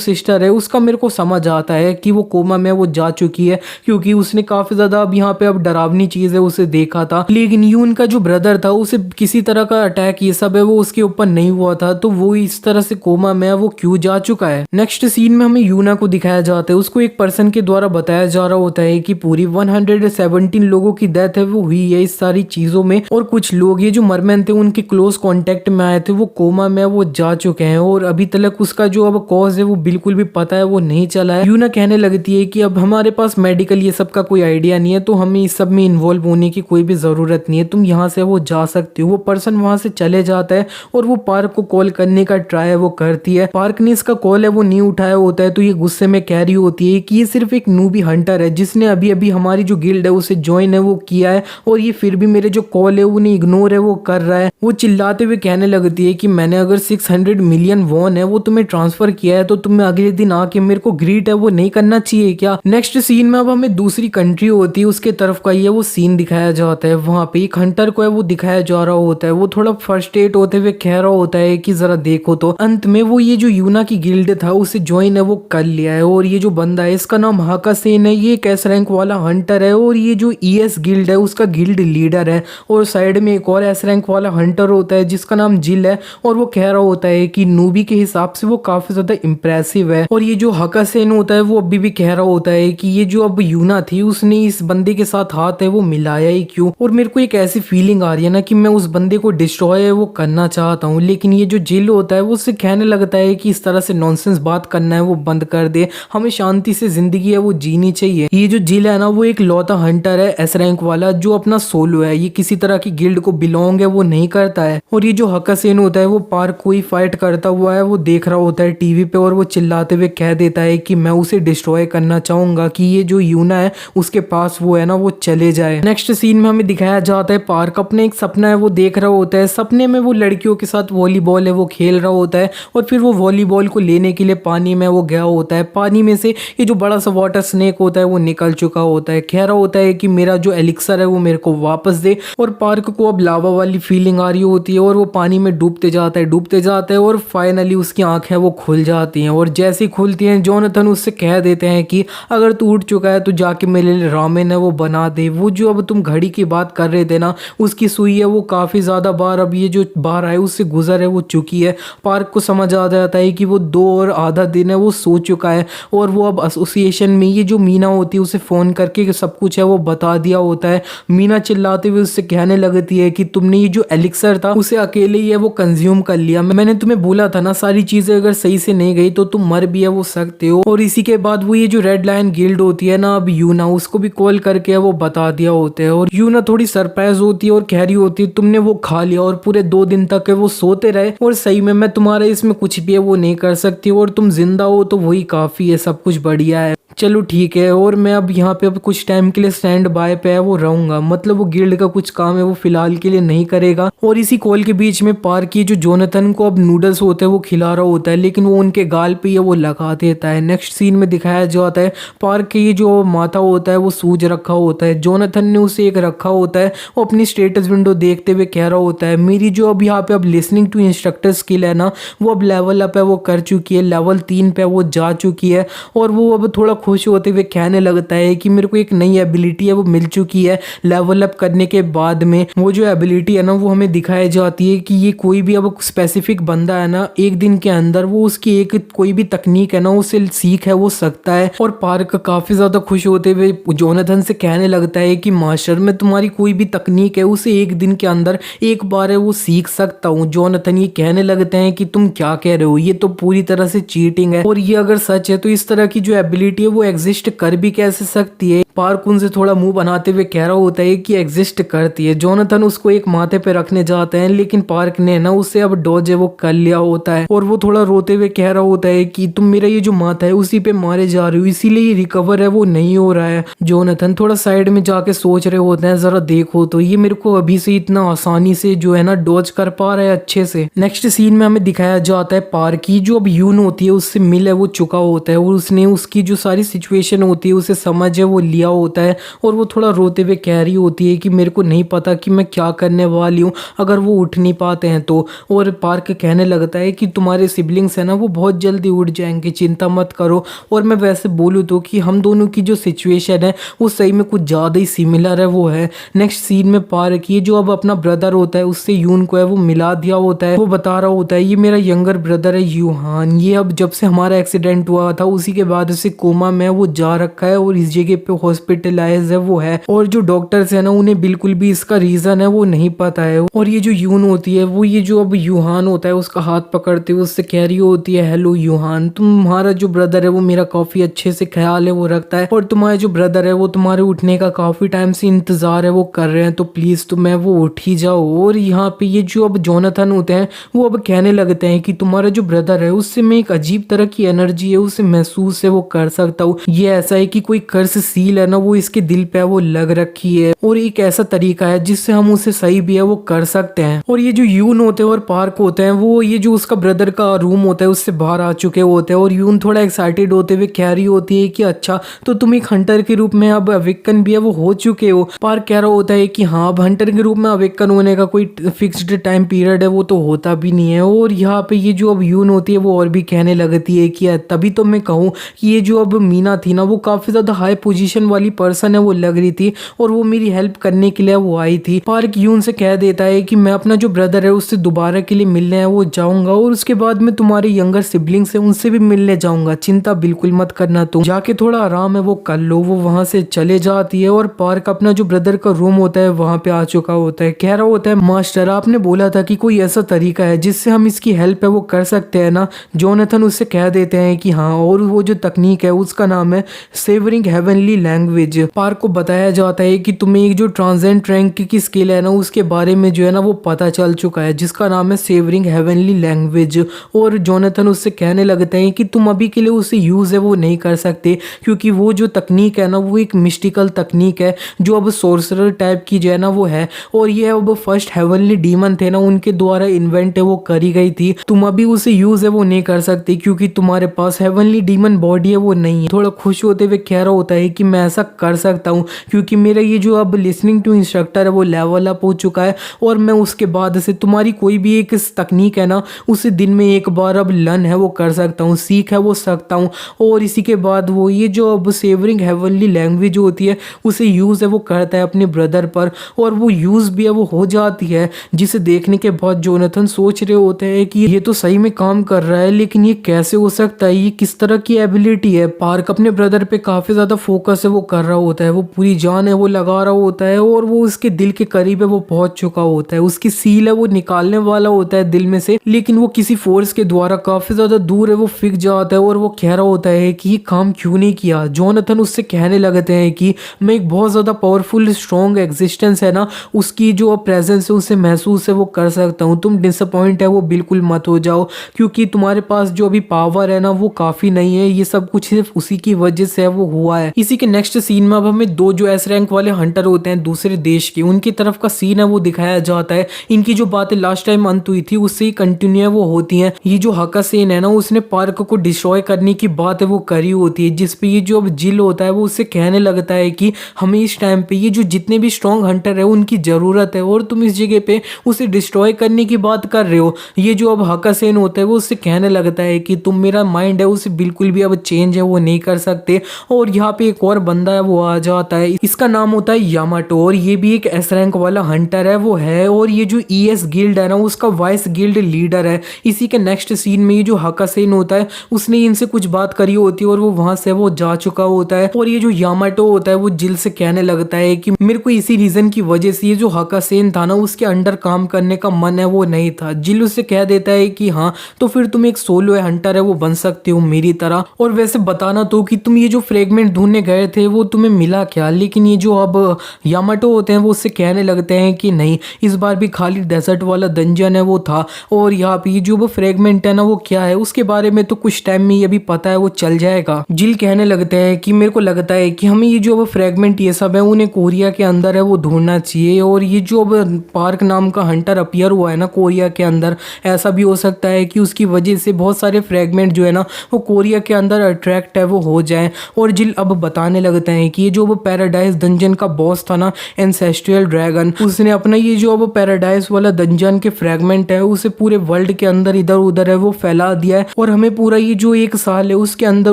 सिस्टर है उसका मेरे को समझ आता है कि वो कोमा में वो जा चुकी है क्योंकि उसने काफी ज्यादा अब यहाँ पे अब डरावनी चीज है उसे देखा था। लेकिन यून का जो ब्रदर था उसे किसी तरह का अटैक ये सब है वो उसके ऊपर नहीं हुआ था तो वो इस तरह से कोमा में वो क्यों जा चुका है। नेक्स्ट सीन में हमें यूना को दिखाया जाता है, उसको एक पर्सन के द्वारा बताया जा रहा होता है कि पूरी 117 लोगों की डेथ है वो हुई है इस सारी चीजों में, और कुछ लोग ये जो मरमैन थे उनके क्लोज कांटेक्ट में आए थे वो कोमा में वो जा चुके हैं, और अभी तक उसका जो अब कॉज है वो बिल्कुल भी पता है वो नहीं चला है। यूना कहने लगती है कि अब हमारे पास मेडिकल ये सब का कोई आइडिया नहीं है, तो हमें इस सब में इन्वॉल्व होने की कोई भी जरूरत नहीं है, तुम यहाँ से वो जा सकती हो। वो पर्सन वहां से चले जाता है और वो पार्क को कॉल करने का ट्राई वो करती है। पार्क ने इसका कॉल है वो नहीं उठाया होता है, तो ये गुस्से में कह रही होती है कि ये सिर्फ एक नूबी हंटर है जिसने अभी अभी हमारी जो गिल्ड है उसे ज्वाइन है वो किया है, और ये फिर भी मेरे जो कॉल है उन्हें इग्नोर है वो कर रहा है। वो चिल्लाते हुए कहने लगती है कि मैंने अगर 600 मिलियन वॉन है वो तुम्हें ट्रांसफर किया है, तो तुम्हें अगले दिन आके मेरे को ग्रीट है वो नहीं करना चाहिए क्या। नेक्स्ट सीन में अब हमें दूसरी कंट्री होती है उसके तरफ का ये वो सीन दिखाया जाता है। वहां पे एक हंटर को है वो दिखाया जा रहा होता है, वो थोड़ा फ्रस्ट्रेट होते हुए कह रहा होता है कि जरा देखो तो अंत में वो ये जो यूना की गिल्ड था उसे ज्वाइन है वो कर लिया है, और ये जो बंदा है इसका नाम हाकासेन है, ये एक एस रैंक वाला हंटर है, और ये जो ईएस गिल्ड है उसका गिल्ड लीडर है। और साइड में एक और एस रैंक वाला हंटर होता है जिसका नाम जिल है, और वो कह रहा होता है कि नूबी के हिसाब से वो काफी ज्यादा इंप्रेसिव है। और ये जो हाकासेन होता है वो अभी भी कह रहा होता है कि ये जो अब यूना थी उसने इस बंदे के साथ हाथ है वो मिलाया ही क्यों। और मेरे को एक ऐसी फीलिंग आ रही है ना कि मैं उस बंदे को डिस्ट्रॉय है वो करना चाहता हूँ, लेकिन ये जो जिल होता है वो उससे कहने लगता है कि इस तरह से नॉनसेंस बात करना है वो बंद कर दे, हमें शांति से जिंदगी है वो जीनी चाहिए। ये जो जिल है ना वो एक लौता हंटर है एस रैंक वाला जो अपना सोलो है, ये किसी तरह की गिल्ड को बिलोंग है वो नहीं करता है। और ये जो हाकासेन होता है वो पार्क को ही फाइट करता हुआ है वो देख रहा होता है टीवी पे, और वो चिल्लाते हुए कह देता है कि मैं उसे डिस्ट्रॉय करना चाहूंगा कि ये जो यूना है उसके पास वो है ना वो चले जाए। नेक्स्ट सीन में हमें दिखाया जाता है पार्क अपने एक सपना है वो देख रहा होता है, सपने में वो लड़कियों के साथ वॉलीबॉल है वो खेल रहा होता है, और फिर वो वॉलीबॉल को लेने के लिए पानी में वो गया होता है। पानी में से ये जो बड़ा सा वाटर स्नेक होता है वो निकल चुका होता है, कह रहा होता है कि मेरा जो एलिक्सर है वो मेरे को वापस दे। और पार्क को अब लावा वाली फीलिंग आ रही होती है, और वो पानी में डूबते जाता है और फाइनली उसकी आंखें वो खुल जाती हैं, और जैसे ही खुलती हैं जोनाथन उससे कह देते हैं कि अगर तू उठ चुका है तो जाके मेरे लिए रामेन है वो बना दे। वो जो अब तुम घड़ी की बात कर रहे थे ना उसकी सुई है वो काफी ज्यादा बार अब ये जो बार आए उससे गुजर है वो चुकी है। पार्क को समझ आ जाता है कि वो 2 और आधा दिन है वो सो चुका है, और वो अब एसोसिएशन में ये जो मीना होती है उसे फोन करके सब कुछ है वो बता दिया होता है। मीना चिल्लाते हुए उससे कहने लगती है कि तुमने ये जो एलिक्सर था उसे अकेले ही है वो कंज्यूम कर लिया, मैंने तुम्हें बोला था ना सारी चीजें अगर सही से नहीं गई तो तुम मर भी है वो सकते हो। और इसी के बाद वो ये जो रेड लायन गिल्ड होती है ना अब यूना उसको भी कॉल करके वो बता दिया होता है, और यूना थोड़ी सरप्राइज होती है और कह रही होती है तुमने वो खा लिया और पूरे 2 दिन तक वो सोते रहे, और सही में मैं तुम्हारा इसमें कुछ भी है वो नहीं कर सकती, और तुम जिंदा हो तो वही काफी है, सब कुछ बढ़िया है। चलो ठीक है, और मैं अब यहाँ पे अब कुछ टाइम के लिए स्टैंड बाय पे है वो रहूंगा, मतलब वो गिल्ड का कुछ काम है वो फिलहाल के लिए नहीं करेगा। और इसी कॉल के बीच में पार्क की जो जोनाथन को अब नूडल्स होते हैं वो खिला रहा होता है, लेकिन वो उनके गाल पे ये वो लगा देता है। नेक्स्ट सीन में दिखाया जाता है पार्क के ये जो माथा होता है वो सूज रखा होता है, जोनाथन ने उसे एक रखा होता है, वो अपनी स्टेटस विंडो देखते हुए कह रहा होता है मेरी जो अब यहाँ पे अब लिसनिंग टू इंस्ट्रक्टर स्किल है ना वो अब लेवल अप है वो कर चुकी है, लेवल 3 पे वो जा चुकी है, और वो अब थोड़ा खुश होते हुए कहने लगता है कि मेरे को एक नई एबिलिटी है वो मिल चुकी है। लेवल अप करने के बाद में वो जो एबिलिटी है ना वो हमें दिखाई जाती है कि ये कोई भी अब स्पेसिफिक बंदा है ना एक दिन के अंदर वो उसकी एक कोई भी तकनीक है ना उसे सीख है वो सकता है। और पार्क काफी ज्यादा खुश होते हुए जोनाथन से कहने लगता है कि मास्टर मैं तुम्हारी कोई भी तकनीक है उसे एक दिन के अंदर एक बार है वो सीख सकता हूँ। जोनाथन ये कहने लगते हैं कि तुम क्या कह रहे हो, ये तो पूरी तरह से चीटिंग है, और ये अगर सच है तो इस तरह की जो एबिलिटी है वो एग्जिस्ट कर भी कैसे सकती है। पार्क उनसे थोड़ा मुंह बनाते हुए कह रहा होता है कि एग्जिस्ट करती है। जोनाथन उसको एक माथे पे रखने जाते हैं, लेकिन पार्क ने ना उसे अब डॉज है वो कर लिया होता है, और वो थोड़ा रोते हुए कह रहा होता है कि तुम मेरा ये जो माथा है उसी पे मारे जा रहे हो, इसीलिए ये रिकवर है वो नहीं हो रहा है। जोनाथन थोड़ा साइड में जाके सोच रहे होते हैं जरा देखो तो ये मेरे को अभी से इतना आसानी से जो है ना डॉज कर पा रहा है अच्छे से। नेक्स्ट सीन में हमें दिखाया जाता है पार्क की जो अब यून होती है उससे मिल है वो चुका होता है, और उसने उसकी जो सारी सिचुएशन होती है उसे समझ है वो लिया होता है और वो थोड़ा रोते हुए कह रही होती है कि मेरे को नहीं पता कि मैं क्या करने वाली हूँ अगर वो उठ नहीं पाते हैं तो। और पार्क कहने लगता है कि तुम्हारे सिबलिंग्स है ना वो बहुत जल्दी उठ जाएंगे, चिंता मत करो। और मैं वैसे बोलूँ तो कि हम दोनों की जो सिचुएशन है वो सही में कुछ ज़्यादा ही सिमिलर है वो है। नेक्स्ट सीन में पार्क ये जो अब अपना ब्रदर होता है उससे यून को है वो मिला दिया होता है। वो बता रहा होता है ये मेरा यंगर ब्रदर है यूहान, ये अब जब से हमारा एक्सीडेंट हुआ था उसी के बाद से कोमा में वो जा रखा है और इस जगह पे हॉस्पिटलाइज है वो है। और जो डॉक्टर्स है ना उन्हें बिल्कुल भी इसका रीजन है वो नहीं पता है। और ये जो यून होती है वो ये जो अब यूहान होता है उसका हाथ पकड़ते हुए उससे कह रही होती है हेलो यूहान, तुम्हारा जो ब्रदर है वो मेरा काफी अच्छे से ख्याल है वो रखता है और तुम्हारे जो ब्रदर है वो तुम्हारे उठने का काफी टाइम से इंतजार है वो कर रहे हैं, तो प्लीज तुम्हें वो उठ ही जाओ। और यहाँ पे ये जो अब जोनाथन होते हैं वो अब कहने लगते हैं कि तुम्हारा जो ब्रदर है उससे मैं एक अजीब तरह की एनर्जी है उसे महसूस है वो कर सकता हूँ। ये ऐसा है कि कोई कर्स सील है ना वो इसके दिल पे वो लग रखी है और एक ऐसा तरीका है जिससे हम उसे सही भी है वो कर सकते हैं। और ये जो यून होते हैं और पार्क होते हैं वो ये जो उसका ब्रदर का रूम होता है उससे बाहर आ चुके होते हैं और यून थोड़ा एक्साइटेड होते हुए कह रही होती है कि अच्छा तो तुम एक हंटर के रूप में अब अवेकन भी है वो हो चुके हो। पार्क कह रहा होता है कि हाँ अब हंटर के रूप में अवेकन होने का कोई फिक्स्ड टाइम पीरियड है वो तो होता भी नहीं है। और यहाँ पे ये जो अब यून होती है वो और भी कहने लगती है कि तभी तो मैं कहूँ कि ये जो अब मीना थी ना वो काफी ज्यादा हाई पोजीशन वाली पर्सन है वो लग रही थी और वो मेरी हेल्प करने के लिए वो आई थी। पार्क यून से कह देता है कि मैं अपना जो ब्रदर है उससे दोबारा के लिए मिलने है वो जाऊंगा और उसके बाद में तुम्हारे यंगर सिबलिंग्स है उनसे भी मिलने जाऊंगा, चिंता बिल्कुल मत करना, तुम जाके थोड़ा आराम है वो कर लो। वो वहां से चले जाती है और पार्क अपना जो ब्रदर का रूम होता है वहां पे आ चुका होता है। कह रहा होता है मास्टर आपने बोला था कि कोई ऐसा तरीका है जिससे हम इसकी हेल्प है वो कर सकते हैं ना। जोनाथन उससे कह देते हैं कि हाँ, और वो जो तकनीक है उसका नाम है सेवरिंग हेवनली लैंग्वेज। पार्क को बताया जाता है कि तुम्हें एक जो ट्रांसेंडेंट रैंक की स्किल है ना उसके बारे में जो है ना वो पता चल चुका है जिसका नाम है सेवरिंग हेवनली लैंग्वेज। और जोनाथन उससे कहने लगते हैं कि तुम अभी के लिए उसे यूज है वो नहीं कर सकते क्योंकि वो जो तकनीक है ना वो एक मिस्टिकल तकनीक है जो अब सोर्सरर टाइप की जो है ना वो है और ये अब फर्स्ट हेवनली डीमन थे ना उनके द्वारा इन्वेंट है वो करी गई थी। तुम अभी उसे यूज है वो नहीं कर सकते क्योंकि तुम्हारे पास हेवनली डीमन बॉडी है वो नहीं है। थोड़ा खुश होते हुए कह रहा होता है कि मैं ऐसा कर सकता हूँ क्योंकि मेरा ये जो अब लिसनिंग टू इंस्ट्रक्टर है वो लेवल अप हो चुका है और मैं उसके बाद से तुम्हारी कोई भी एक तकनीक है ना उसे दिन में एक बार अब लर्न है वो कर सकता हूँ, सीख है वो सकता हूँ। और इसी के बाद वो ये जो अब सेवरिंग हेवनली लैंग्वेज होती है उसे यूज है वो करता है अपने ब्रदर पर और वो यूज भी है वो हो जाती है, जिसे देखने के बाद जोनाथन सोच रहे होते हैं कि ये तो सही में काम कर रहा है लेकिन ये कैसे हो सकता है, ये किस तरह की एबिलिटी है। पार्क अपने ब्रदर पे काफी ज्यादा फोकस है वो कर रहा होता है, वो पूरी जान है वो लगा रहा होता है और वो उसके दिल के करीब है वो पहुंच चुका होता है। उसकी सील है वो निकालने वाला होता है दिल में से लेकिन वो किसी फोर्स के द्वारा काफी ज्यादा दूर है वो फिक जाता है और वो कह रहा होता है कि ये काम क्यों नहीं किया। जोनाथन उससे कहने लगते हैं कि मैं एक बहुत ज्यादा पावरफुल स्ट्रॉन्ग एग्जिस्टेंस है ना उसकी जो प्रेजेंस है उसे महसूस है वो कर सकता हूँ, तुम डिसअपॉइंट है वो बिल्कुल मत हो जाओ क्योंकि तुम्हारे पास जो अभी पावर है ना वो काफी नहीं है, ये सब कुछ सिर्फ उसी की वजह से वो हुआ है। इसी के नेक्स्ट सीन में अब हमें दो जो एस रैंक वाले हंटर होते हैं दूसरे देश के उनकी तरफ का सीन है वो दिखाया जाता है। इनकी जो बातें लास्ट टाइम अंत हुई थी उससे ही कंटिन्यू वो होती हैं। ये जो हकासेन है ना उसने पार्क को डिस्ट्रॉय करने की बात है वो करी होती है जिसपे ये जो अब जिल होता है वो उससे कहने लगता है कि हमें इस टाइम पे ये जो जितने भी स्ट्रॉन्ग हंटर है उनकी जरूरत है और तुम इस जगह पे उसे डिस्ट्रॉय करने की बात कर रहे हो। ये जो अब हकासेन होता है वो उससे कहने लगता है कि तुम मेरा माइंड है उसे बिल्कुल भी अब चेंज है वो नहीं कर सकते। और यहाँ पे एक और बंदा है वो आ जाता है, इसका नाम होता है यामाटो और ये भी एक एस रैंक वाला हंटर है वो है और ये जो ईएस गिल्ड है ना उसका वाइस गिल्ड लीडर है। इसी के नेक्स्ट सीन में ये जो हकासेन होता है उसने इनसे कुछ बात करी होती है और वो वहां से वो जा चुका होता है। और ये जो यामाटो होता है वो जिल से कहने लगता है कि मेरे को इसी रीजन की वजह से ये जो हकासेन था ना उसके अंडर काम करने का मन है वो नहीं था। जिल उससे कह देता है कि हाँ तो फिर तुम एक सोलो हंटर है वो बन सकते हो मेरी तरह। और वैसे बताना तो कि तुम ये जो फ्रेगमेंट ढूंढने गए थे वो तुम्हें मिला क्या, लेकिन ये जो अब यामाटो होते हैं वो उससे कहने लगते हैं कि नहीं इस बार भी खाली डेजर्ट वाला डंजन है वो था और यहाँ पे ये जो वो फ्रेगमेंट है ना वो क्या है उसके बारे में तो कुछ टाइम में ये भी पता है वो चल जाएगा। जिल कहने लगते हैं कि मेरे को लगता है कि हमें ये जो अब फ्रेगमेंट ये सब है उन्हें कोरिया के अंदर है वो ढूंढना चाहिए और ये जो अब पार्क नाम का हंटर अपीयर हुआ है ना कोरिया के अंदर, ऐसा भी हो सकता है कि उसकी वजह से बहुत सारे फ्रेगमेंट जो है ना वो कोरिया के अंदर अट्रैक्ट है वो हो जाए। और जिल अब बताने लगते हैं कि ये जो अब पैराडाइज डंजन का बॉस था ना, एंसेस्ट्रियल ड्रैगन, उसने अपना ये जो अब पैराडाइज वाला डंजन के फ्रेगमेंट है उसे पूरे वर्ल्ड के अंदर इधर उधर है वो फैला दिया है। और हमें पूरा ये जो 1 साल है उसके अंदर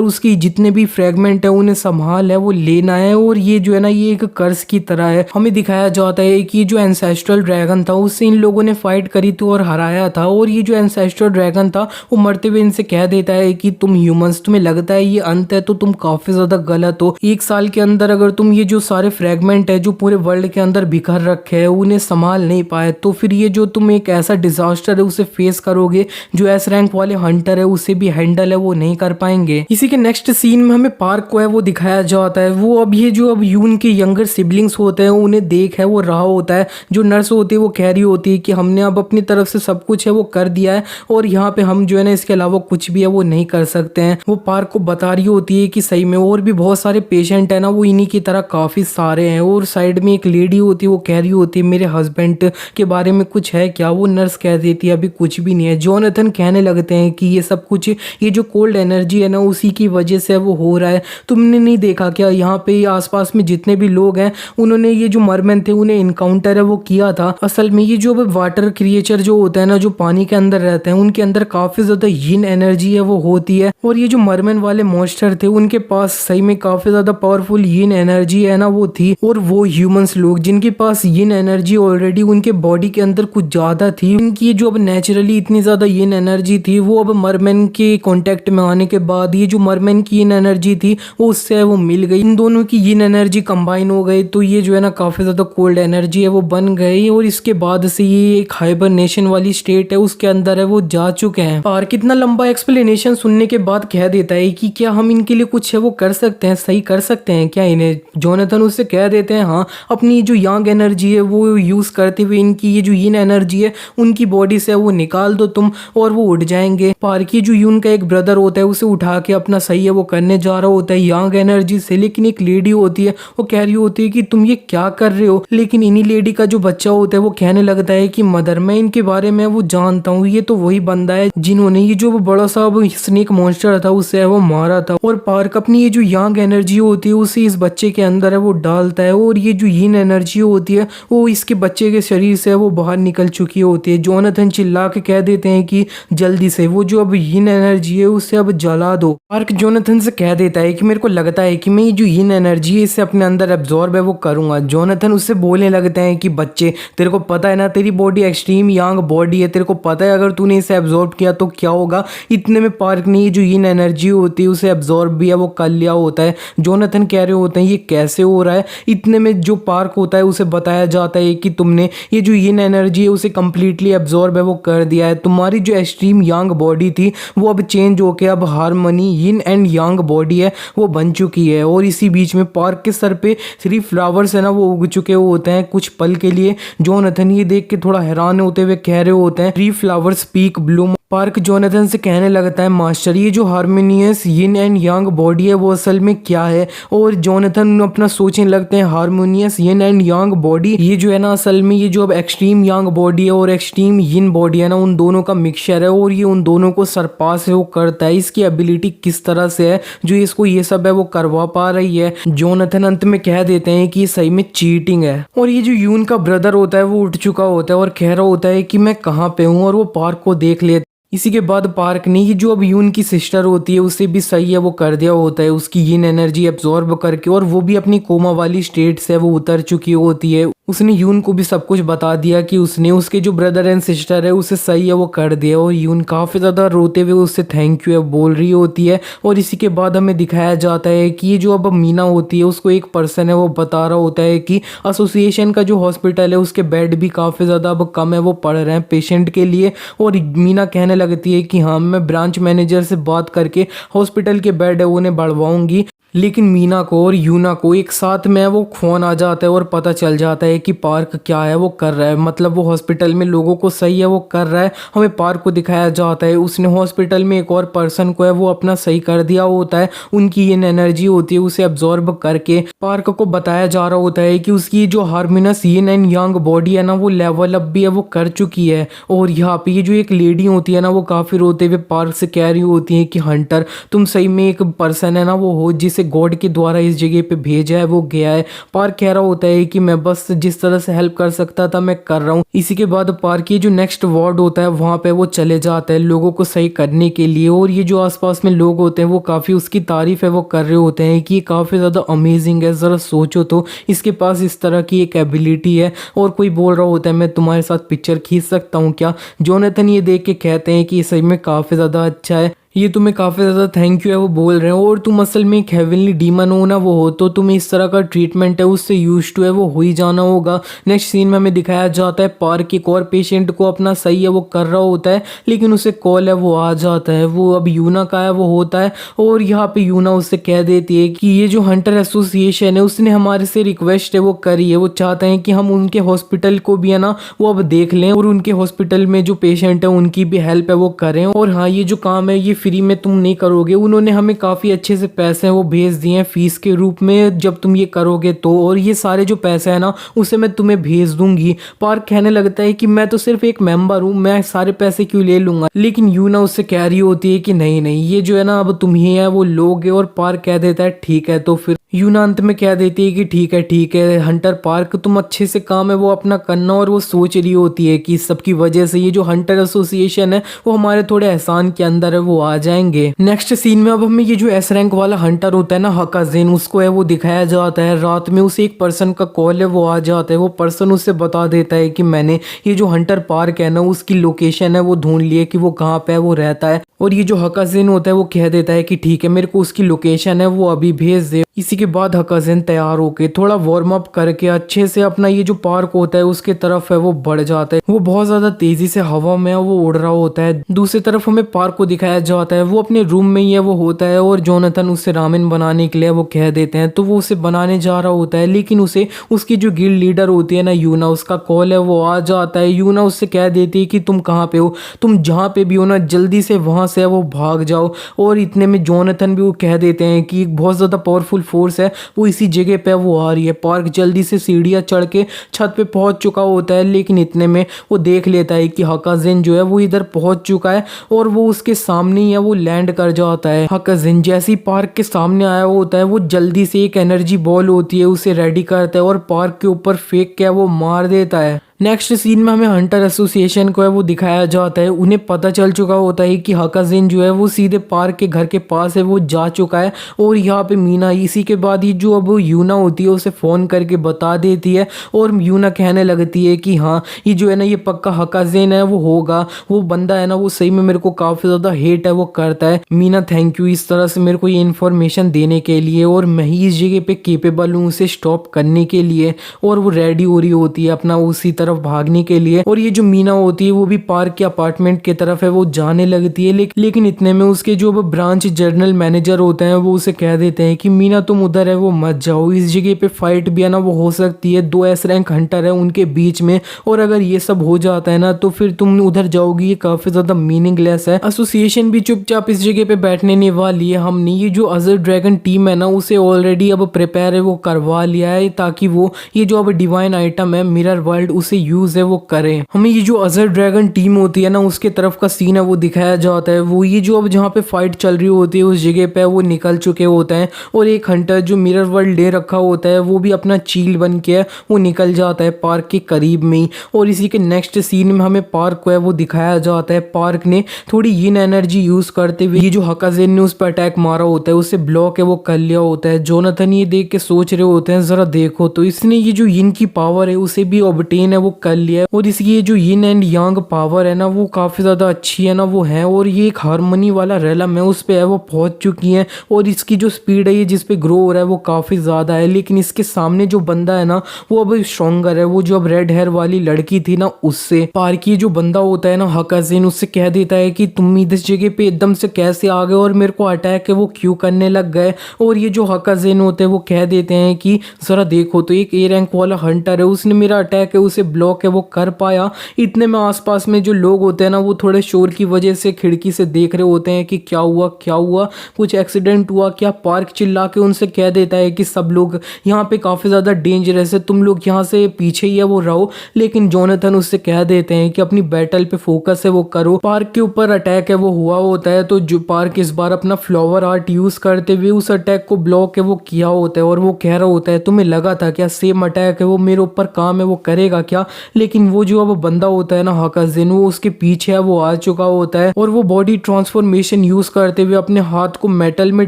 उसकी जितने भी फ्रेगमेंट है उन्हें संभाल है वो लेना है। और ये जो है ना ये एक कर्ज की तरह है। हमें दिखाया जाता है कि जो एंसेस्ट्रल ड्रैगन था उससे इन लोगों ने फाइट करी थी और हराया था। और ये जो एंसेस्ट्रल ड्रैगन था वो मरते हुए इनसे कह देता है कि तुम ह्यूमंस, तुम्हें लगता है ये अंत है तो तुम काफी ज्यादा गलत हो। 1 साल के अंदर अगर तुम ये जो सारे फ्रेगमेंट है जो पूरे वर्ल्ड के अंदर बिखर रखे हैं उन्हें संभाल नहीं पाए तो फिर ये जो तुम एक ऐसा डिजास्टर है उसे फेस करोगे जो एस रैंक वाले हंटर है उसे भी हैंडल है वो नहीं कर पाएंगे। इसी के नेक्स्ट सीन में हमें पार्क को है वो दिखाया जाता है। वो अब ये जो अब यून के यंगर सिबलिंग्स होते हैं उन्हें देख है वो रहा होता है। जो नर्स होती है वो कह रही होती है कि हमने अब अपनी तरफ से सब कुछ है वो कर दिया है और यहाँ पे हम जो है ना इसके अलावा कुछ भी है वो नहीं कर सकते हैं। वो पार्क को बता रही होती है कि सही में और भी बहुत सारे पेशेंट है ना वो इन्हीं की तरह काफी सारे हैं। और साइड में एक लेडी होती है वो कह रही होती है मेरे हस्बैंड के बारे में कुछ है क्या। वो नर्स कह देती है अभी कुछ भी नहीं है। जोनाथन कहने लगते हैं कि ये सब कुछ ये जो कोल्ड एनर्जी है ना उसी की वजह से वो हो रहा है। तुमने नहीं देखा क्या यहाँ पे आसपास में जितने भी लोग हैं उन्होंने ये जो मरमैन थे उन्हें इनकाउंटर है वो किया था। असल में ये जो वाटर क्रिएचर जो होता है ना जो पानी के अंदर रहते हैं उनके अंदर काफी ज्यादा यिन एनर्जी है वो होती है। और ये जो मरमैन वाले मॉन्स्टर थे उनके पास सही में काफी ज्यादा पावरफुल यिन एनर्जी है ना वो थी। और वो ह्यूमंस लोग जिनके पास यिन एनर्जी ऑलरेडी उनके बॉडी के अंदर कुछ ज्यादा थी, उनकी जो अब नेचुरली इतनी ज्यादा यिन एनर्जी थी वो अब मरमैन के कांटेक्ट में आने के बाद ये जो मरमैन की यिन एनर्जी थी वो उससे वो मिल गई। इन दोनों की यिन एनर्जी कंबाइन हो गई तो ये जो है ना काफी ज्यादा कोल्ड एनर्जी है वो बन गई। और इसके बाद से ये एक हाइबरनेशन वाली स्टेट है उसके अंदर है वो जा चुके हैं। और कितना लंबा एक्सप्लेनेशन सुनने के बाद कह देता है कि क्या हम इनके लिए कुछ है वो कर सकते हैं, सही कर सकते हैं क्या इन्हें। जोनाथन उससे कह देते हैं हाँ अपनी जो यंग एनर्जी है वो यूज करते हुए इनकी ये जो यिन एनर्जी है उनकी बॉडी से वो निकाल दो तुम और वो उड़ जाएंगे। पार्की जो यून का एक ब्रदर होता है उसे उठा के अपना सही है वो करने जा रहा होता है यंग एनर्जी से। लेकिन एक लेडी होती है वो कह रही होती है कि तुम ये क्या कर रहे हो। लेकिन इन्हीं लेडी का जो बच्चा होता है वो कहने लगता है कि मदर मैं इनके बारे में वो जानता हूँ, ये तो वही बंदा है जिन्होंने ये जो बड़ा सा स्नेक मॉन्स्टर था उसे वो मारा था। और पार्क अपनी ये जो यंग एनर्जी होती है उसे इस बच्चे के अंदर है वो डालता है और ये जो यिन एनर्जी होती है वो इसके बच्चे के शरीर से वो बाहर निकल चुकी होती है। जोनाथन चिल्ला के कह देते हैं कि जल्दी से वो जो अब यिन एनर्जी है उसे अब जला दो। पार्क जोनाथन से कह देता है कि मेरे को लगता है कि मैं ये जो यिन एनर्जी है इसे अपने अंदर एब्जॉर्ब है वो करूंगा। जोनाथन उससे बोलने लगते हैं कि बच्चे तेरे को पता है ना तेरी बॉडी एक्सट्रीम यंग बॉडी है, तेरे को पता है अगर तूने इसे एब्जॉर्ब किया तो क्या होगा। इतने में पार्क ने ये जो यिन एनर्जी होती है उसे एब्जॉर्ब भी है वो कर लिया होता है। जोनाथन कह रहे होते हैं ये कैसे हो रहा है। इतने में जो पार्क होता है उसे बताया जाता है कि तुमने ये जो यिन एनर्जी है उसे कंप्लीटली एब्जॉर्ब है वो कर दिया है। तुम्हारी जो एक्सट्रीम यंग बॉडी थी वो अब चेंज होके अब harmony yin and young body है वो बन चुकी है। और इसी बीच में पार्क के सर पे 3 फ्लावर्स है ना वो उग चुके होते हैं कुछ पल के लिए। जोनाथन ये देख के थोड़ा हैरान होते हुए कह रहे होते हैं 3 flowers speak Bloom. Park Jonathan से कहने लगता है मास्टर ये जो harmonious yin and young body है वो असल में क्या है। और जोनाथन अपना सोचने लगते हैं harmonious yin and young body ये जो है ना असल में ये जो अब एक्सट्रीम यंग बॉडी है और एक्सट्रीम यिन बॉडी है ना उन दोनों का मिक्सचर है और ये उन दोनों को सरपास है वो करता है। इसकी एबिलिटी किस तरह से है जो इसको ये सब है वो करवा पा रही है। जोनाथन अंत में कह देते हैं कि सही में चीटिंग है। और ये जो यून का ब्रदर होता है वो उठ चुका होता है और कह रहा होता है कि मैं कहाँ पे हूँ और वो पार्क को देख लेता। इसी के बाद पार्क ने ये जो अब यून की सिस्टर होती है उसे भी सही है वो कर दिया होता है उसकी यिन एनर्जी एब्जॉर्ब करके। और वो भी अपनी कोमा वाली स्टेट से वो उतर चुकी होती है। उसने यून को भी सब कुछ बता दिया कि उसने उसके जो ब्रदर एंड सिस्टर है उसे सही है वो कर दिया। और यून काफ़ी ज़्यादा रोते हुए उससे थैंक यू है बोल रही होती है। और इसी के बाद हमें दिखाया जाता है कि ये जो अब मीना होती है उसको एक पर्सन है वो बता रहा होता है कि एसोसिएशन का जो हॉस्पिटल है उसके बेड भी काफ़ी ज़्यादा अब कम है वो पड़ रहे हैं पेशेंट के लिए। और मीना कहने लगती है कि हाँ मैं ब्रांच मैनेजर से बात करके हॉस्पिटल के बेड है उन्हें बढ़वाऊंगी। लेकिन मीना को और यूना को एक साथ में वो फोन आ जाता है और पता चल जाता है कि पार्क क्या है वो कर रहा है, मतलब वो हॉस्पिटल में लोगों को सही है वो कर रहा है। हमें पार्क को दिखाया जाता है उसने हॉस्पिटल में एक और पर्सन को है वो अपना सही कर दिया होता है, उनकी ये एनर्जी होती है उसे अब्जॉर्ब करके पार्क को बताया जा रहा होता है कि उसकी जो hormones yin and yang body है ना वो लेवल अप भी है वो कर चुकी है। और यहाँ पे ये जो एक लेडी होती है ना वो काफी रोते हुए पार्क से कह रही होती है कि हंटर तुम सही में एक पर्सन है ना वो हो जिसे गॉड के द्वारा इस जगह पे भेजा है वो गया है। पार्क कह रहा होता है कि मैं बस जिस तरह से हेल्प कर सकता था मैं कर रहा हूँ। इसी के बाद पार्क की जो नेक्स्ट वार्ड होता है वहां पे वो चले जाता है लोगों को सही करने के लिए, और ये जो आसपास में लोग होते हैं वो काफी उसकी तारीफ है वो कर रहे होते हैं कि ये काफी ज्यादा अमेजिंग है, जरा सोचो तो इसके पास इस तरह की एक एबिलिटी है। और कोई बोल रहा होता है मैं तुम्हारे साथ पिक्चर खींच सकता हूँ क्या। जोनाथन ये देख के कहते हैं कि ये सही में काफी ज्यादा अच्छा है, ये तुम्हें काफ़ी ज़्यादा थैंक यू है वो बोल रहे हैं, और तुम असल में एक हेवनली डीमन हो ना वो हो तो तुम्हें इस तरह का ट्रीटमेंट है उससे यूज टू है वो हो ही जाना होगा। नेक्स्ट सीन में हमें दिखाया जाता है पार्क एक और पेशेंट को अपना सही है वो कर रहा होता है, लेकिन उसे कॉल है वो आ जाता है, वो अब यूना का है वो होता है। और यहाँ पे यूना उससे कह देती है कि ये जो हंटर एसोसिएशन है उसने हमारे से रिक्वेस्ट है वो करी है, वो चाहते हैं कि हम उनके हॉस्पिटल को भी है ना वो अब देख लें और उनके हॉस्पिटल में जो पेशेंट है उनकी भी हेल्प है वो करें। और हाँ ये जो काम है ये फ्री में तुम नहीं करोगे, उन्होंने हमें काफ़ी अच्छे से पैसे वो भेज दिए हैं फीस के रूप में जब तुम ये करोगे तो, और ये सारे जो पैसे है ना उसे मैं तुम्हें भेज दूंगी। पार्क कहने लगता है कि मैं तो सिर्फ एक मेंबर हूँ, मैं सारे पैसे क्यों ले लूंगा, लेकिन यूना उससे कह रही होती है कि नहीं नहीं ये जो है ना अब तुम ही है वो लोगे। और पार्क कह देता है ठीक है, तो फिर यूना अंत में कह देती है कि ठीक है हंटर पार्क तुम अच्छे से काम है वो अपना करना। और वो सोच रही होती है कि सबकी वजह से ये जो हंटर एसोसिएशन है वो हमारे थोड़े एहसान के अंदर है वो आ जाएंगे। नेक्स्ट सीन में अब हमें ये जो एस रैंक वाला हंटर होता है ना हकाजेन उसको है वो दिखाया जाता है। रात में उसे एक पर्सन का कॉल है वो आ जाता है, वो पर्सन उससे बता देता है कि मैंने ये जो हंटर पार्क है ना उसकी लोकेशन है वो ढूंढ ली है कि वो कहाँ पे है वो रहता है। और ये जो हकाजेन होता है वो कह देता है कि ठीक है मेरे को उसकी लोकेशन है वो अभी भेज दे। इसी के बाद हकाजेन तैयार होके थोड़ा वार्म अप करके अच्छे से अपना ये जो पार्क होता है उसके तरफ है वो बढ़ जाता है, वो बहुत ज्यादा तेजी से हवा में वो उड़ रहा होता है। दूसरी तरफ हमें पार्क को दिखाया जाता है वो अपने रूम में ही है वो होता है, और जोनाथन उससे रामेन बनाने के लिए वो कह देते हैं तो वो उसे बनाने जा रहा होता है, लेकिन उसे उसकी जो गिल्ड लीडर होती है ना यूना उसका कॉल है वो आ जाता है। यूना उससे कह देती है कि तुम कहाँ पे हो, तुम जहाँ पे भी हो ना जल्दी से वहां से वो भाग जाओ। और इतने में जोनाथन भी वो कह देते हैं कि एक बहुत ज्यादा पावरफुल फोर्स है वो इसी जगह पे वो आ रही है। पार्क जल्दी से सीढ़ियां चढ़ के छत पे पहुंच चुका होता है, लेकिन इतने में वो देख लेता है कि हकाजेन जो है वो इधर पहुंच चुका है और वो उसके सामने ही है वो लैंड कर जाता है। हकाजेन जैसे ही पार्क के सामने आया होता है वो जल्दी से एक एनर्जी बॉल होती है उसे रेडी करता है और पार्क के ऊपर फेंक के वो मार देता है। नेक्स्ट सीन में हमें हंटर एसोसिएशन को है वो दिखाया जाता है, उन्हें पता चल चुका होता है कि हकाजेन जो है वो सीधे पार्क के घर के पास है वो जा चुका है। और यहाँ पे मीना इसी के बाद ही जो अब यूना होती है उसे फ़ोन करके बता देती है, और यूना कहने लगती है कि हाँ ये जो है ना ये पक्का हकाजेन है वो होगा, वो बंदा है ना वो सही में मेरे को काफ़ी ज़्यादा हेट है वो करता है। मीना थैंक यू इस तरह से मेरे को ये इन्फॉर्मेशन देने के लिए, और मैं ही इस जगह पे केपेबल हूँ उसे स्टॉप करने के लिए। और वो रेडी हो रही होती है अपना उसी तरफ भागने के लिए, और ये जो मीना होती है वो भी पार्क के अपार्टमेंट की तरफ है वो जाने लगती है। लेकिन इतने में उसके जो ब्रांच जनरल मैनेजर होते हैं वो उसे कह देते हैं कि मीना तुम उधर है वो मत जाओ, इस जगह पे फाइट भी है ना वो हो सकती है, 2 एस रैंक हंटर है उनके बीच में, और अगर ये सब हो जाता है ना तो फिर तुम उधर जाओगी, ये काफी ज्यादा मीनिंगलेस है। एसोसिएशन भी चुपचाप इस जगह पे बैठने नहीं वाली है। हमने ये जो अजर ड्रैगन टीम है ना उसे ऑलरेडी अब प्रिपेयर है वो करवा लिया है, ताकि वो ये जो अब डिवाइन आइटम है मिरर वर्ल्ड उसे यूज है वो करें। हमें ये जो अजर ड्रैगन टीम होती है ना उसके तरफ का सीन है वो दिखाया जाता है, वो ये जो अब जहाँ पे फाइट चल रही होती है उस जगह पे वो निकल चुके होते हैं, और एक हंटर जो मिरर वर्ल्ड ले रखा होता है वो भी अपना चील बन के वो निकल जाता है पार्क के करीब में ही। और इसी के नेक्स्ट सीन में हमें पार्क को है वो दिखाया जाता है, पार्क ने थोड़ी यिन एनर्जी यूज करते हुए ये जो हकाजेन ने उस पर अटैक मारा होता है उसे ब्लॉक है वो कर लिया होता है। जोनाथन ये देख के सोच रहे होते हैं जरा देखो तो इसने ये जो यिन की पावर है उसे भी ऑब्टेन है वो कर लिया है। और इसकी ये जो यिन एंड यांग पावर है ना वो काफ़ी ज़्यादा अच्छी है ना वो है, और ये एक हारमोनी वाला रेलम है उस पे है वो पहुंच चुकी है। और इसकी जो स्पीड है ये जिस पे ग्रो हो रहा है वो काफ़ी ज़्यादा है, लेकिन इसके सामने जो बंदा है ना वो अब स्ट्रॉन्गर है, वो जो अब रेड हेयर वाली लड़की थी ना उससे। पार्की जो बंदा होता है ना हकाज़िन उससे कह देता है कि तुम इस जगह पे एकदम से कैसे आ गए और मेरे को अटैक है वो क्यों करने लग गए। और ये जो हकाज़िन होते हैं वो कह देते हैं कि ज़रा देखो तो एक ए रैंक वाला हंटर है, उसने मेरा अटैक है उसे ब्लॉक है वो कर पाया। इतने में आसपास में जो लोग होते हैं ना वो थोड़े शोर की वजह से खिड़की से देख रहे होते हैं कि क्या हुआ क्या हुआ, कुछ एक्सीडेंट हुआ क्या। पार्क चिल्ला के उनसे कह देता है कि सब लोग यहाँ पे काफ़ी ज़्यादा डेंजरस है, तुम लोग यहाँ से पीछे ही है वो रहो। लेकिन जोनाथन उससे कह देते हैं कि अपनी बैटल पे फोकस है वो करो। पार्क के ऊपर अटैक है वो हुआ होता है, तो जो पार्क इस बार अपना फ्लावर आर्ट यूज़ करते हुए उस अटैक को ब्लॉक है वो किया होता है। और वो कह रहा होता है तुम्हें लगा था क्या सेम अटैक है वो मेरे ऊपर काम है वो करेगा क्या। लेकिन वो जो अब बंदा होता है ना हकाज़िन वो उसके पीछे है वो आ चुका होता है, और वो बॉडी ट्रांसफॉर्मेशन यूज़ करते हुए अपने हाथ को मेटल में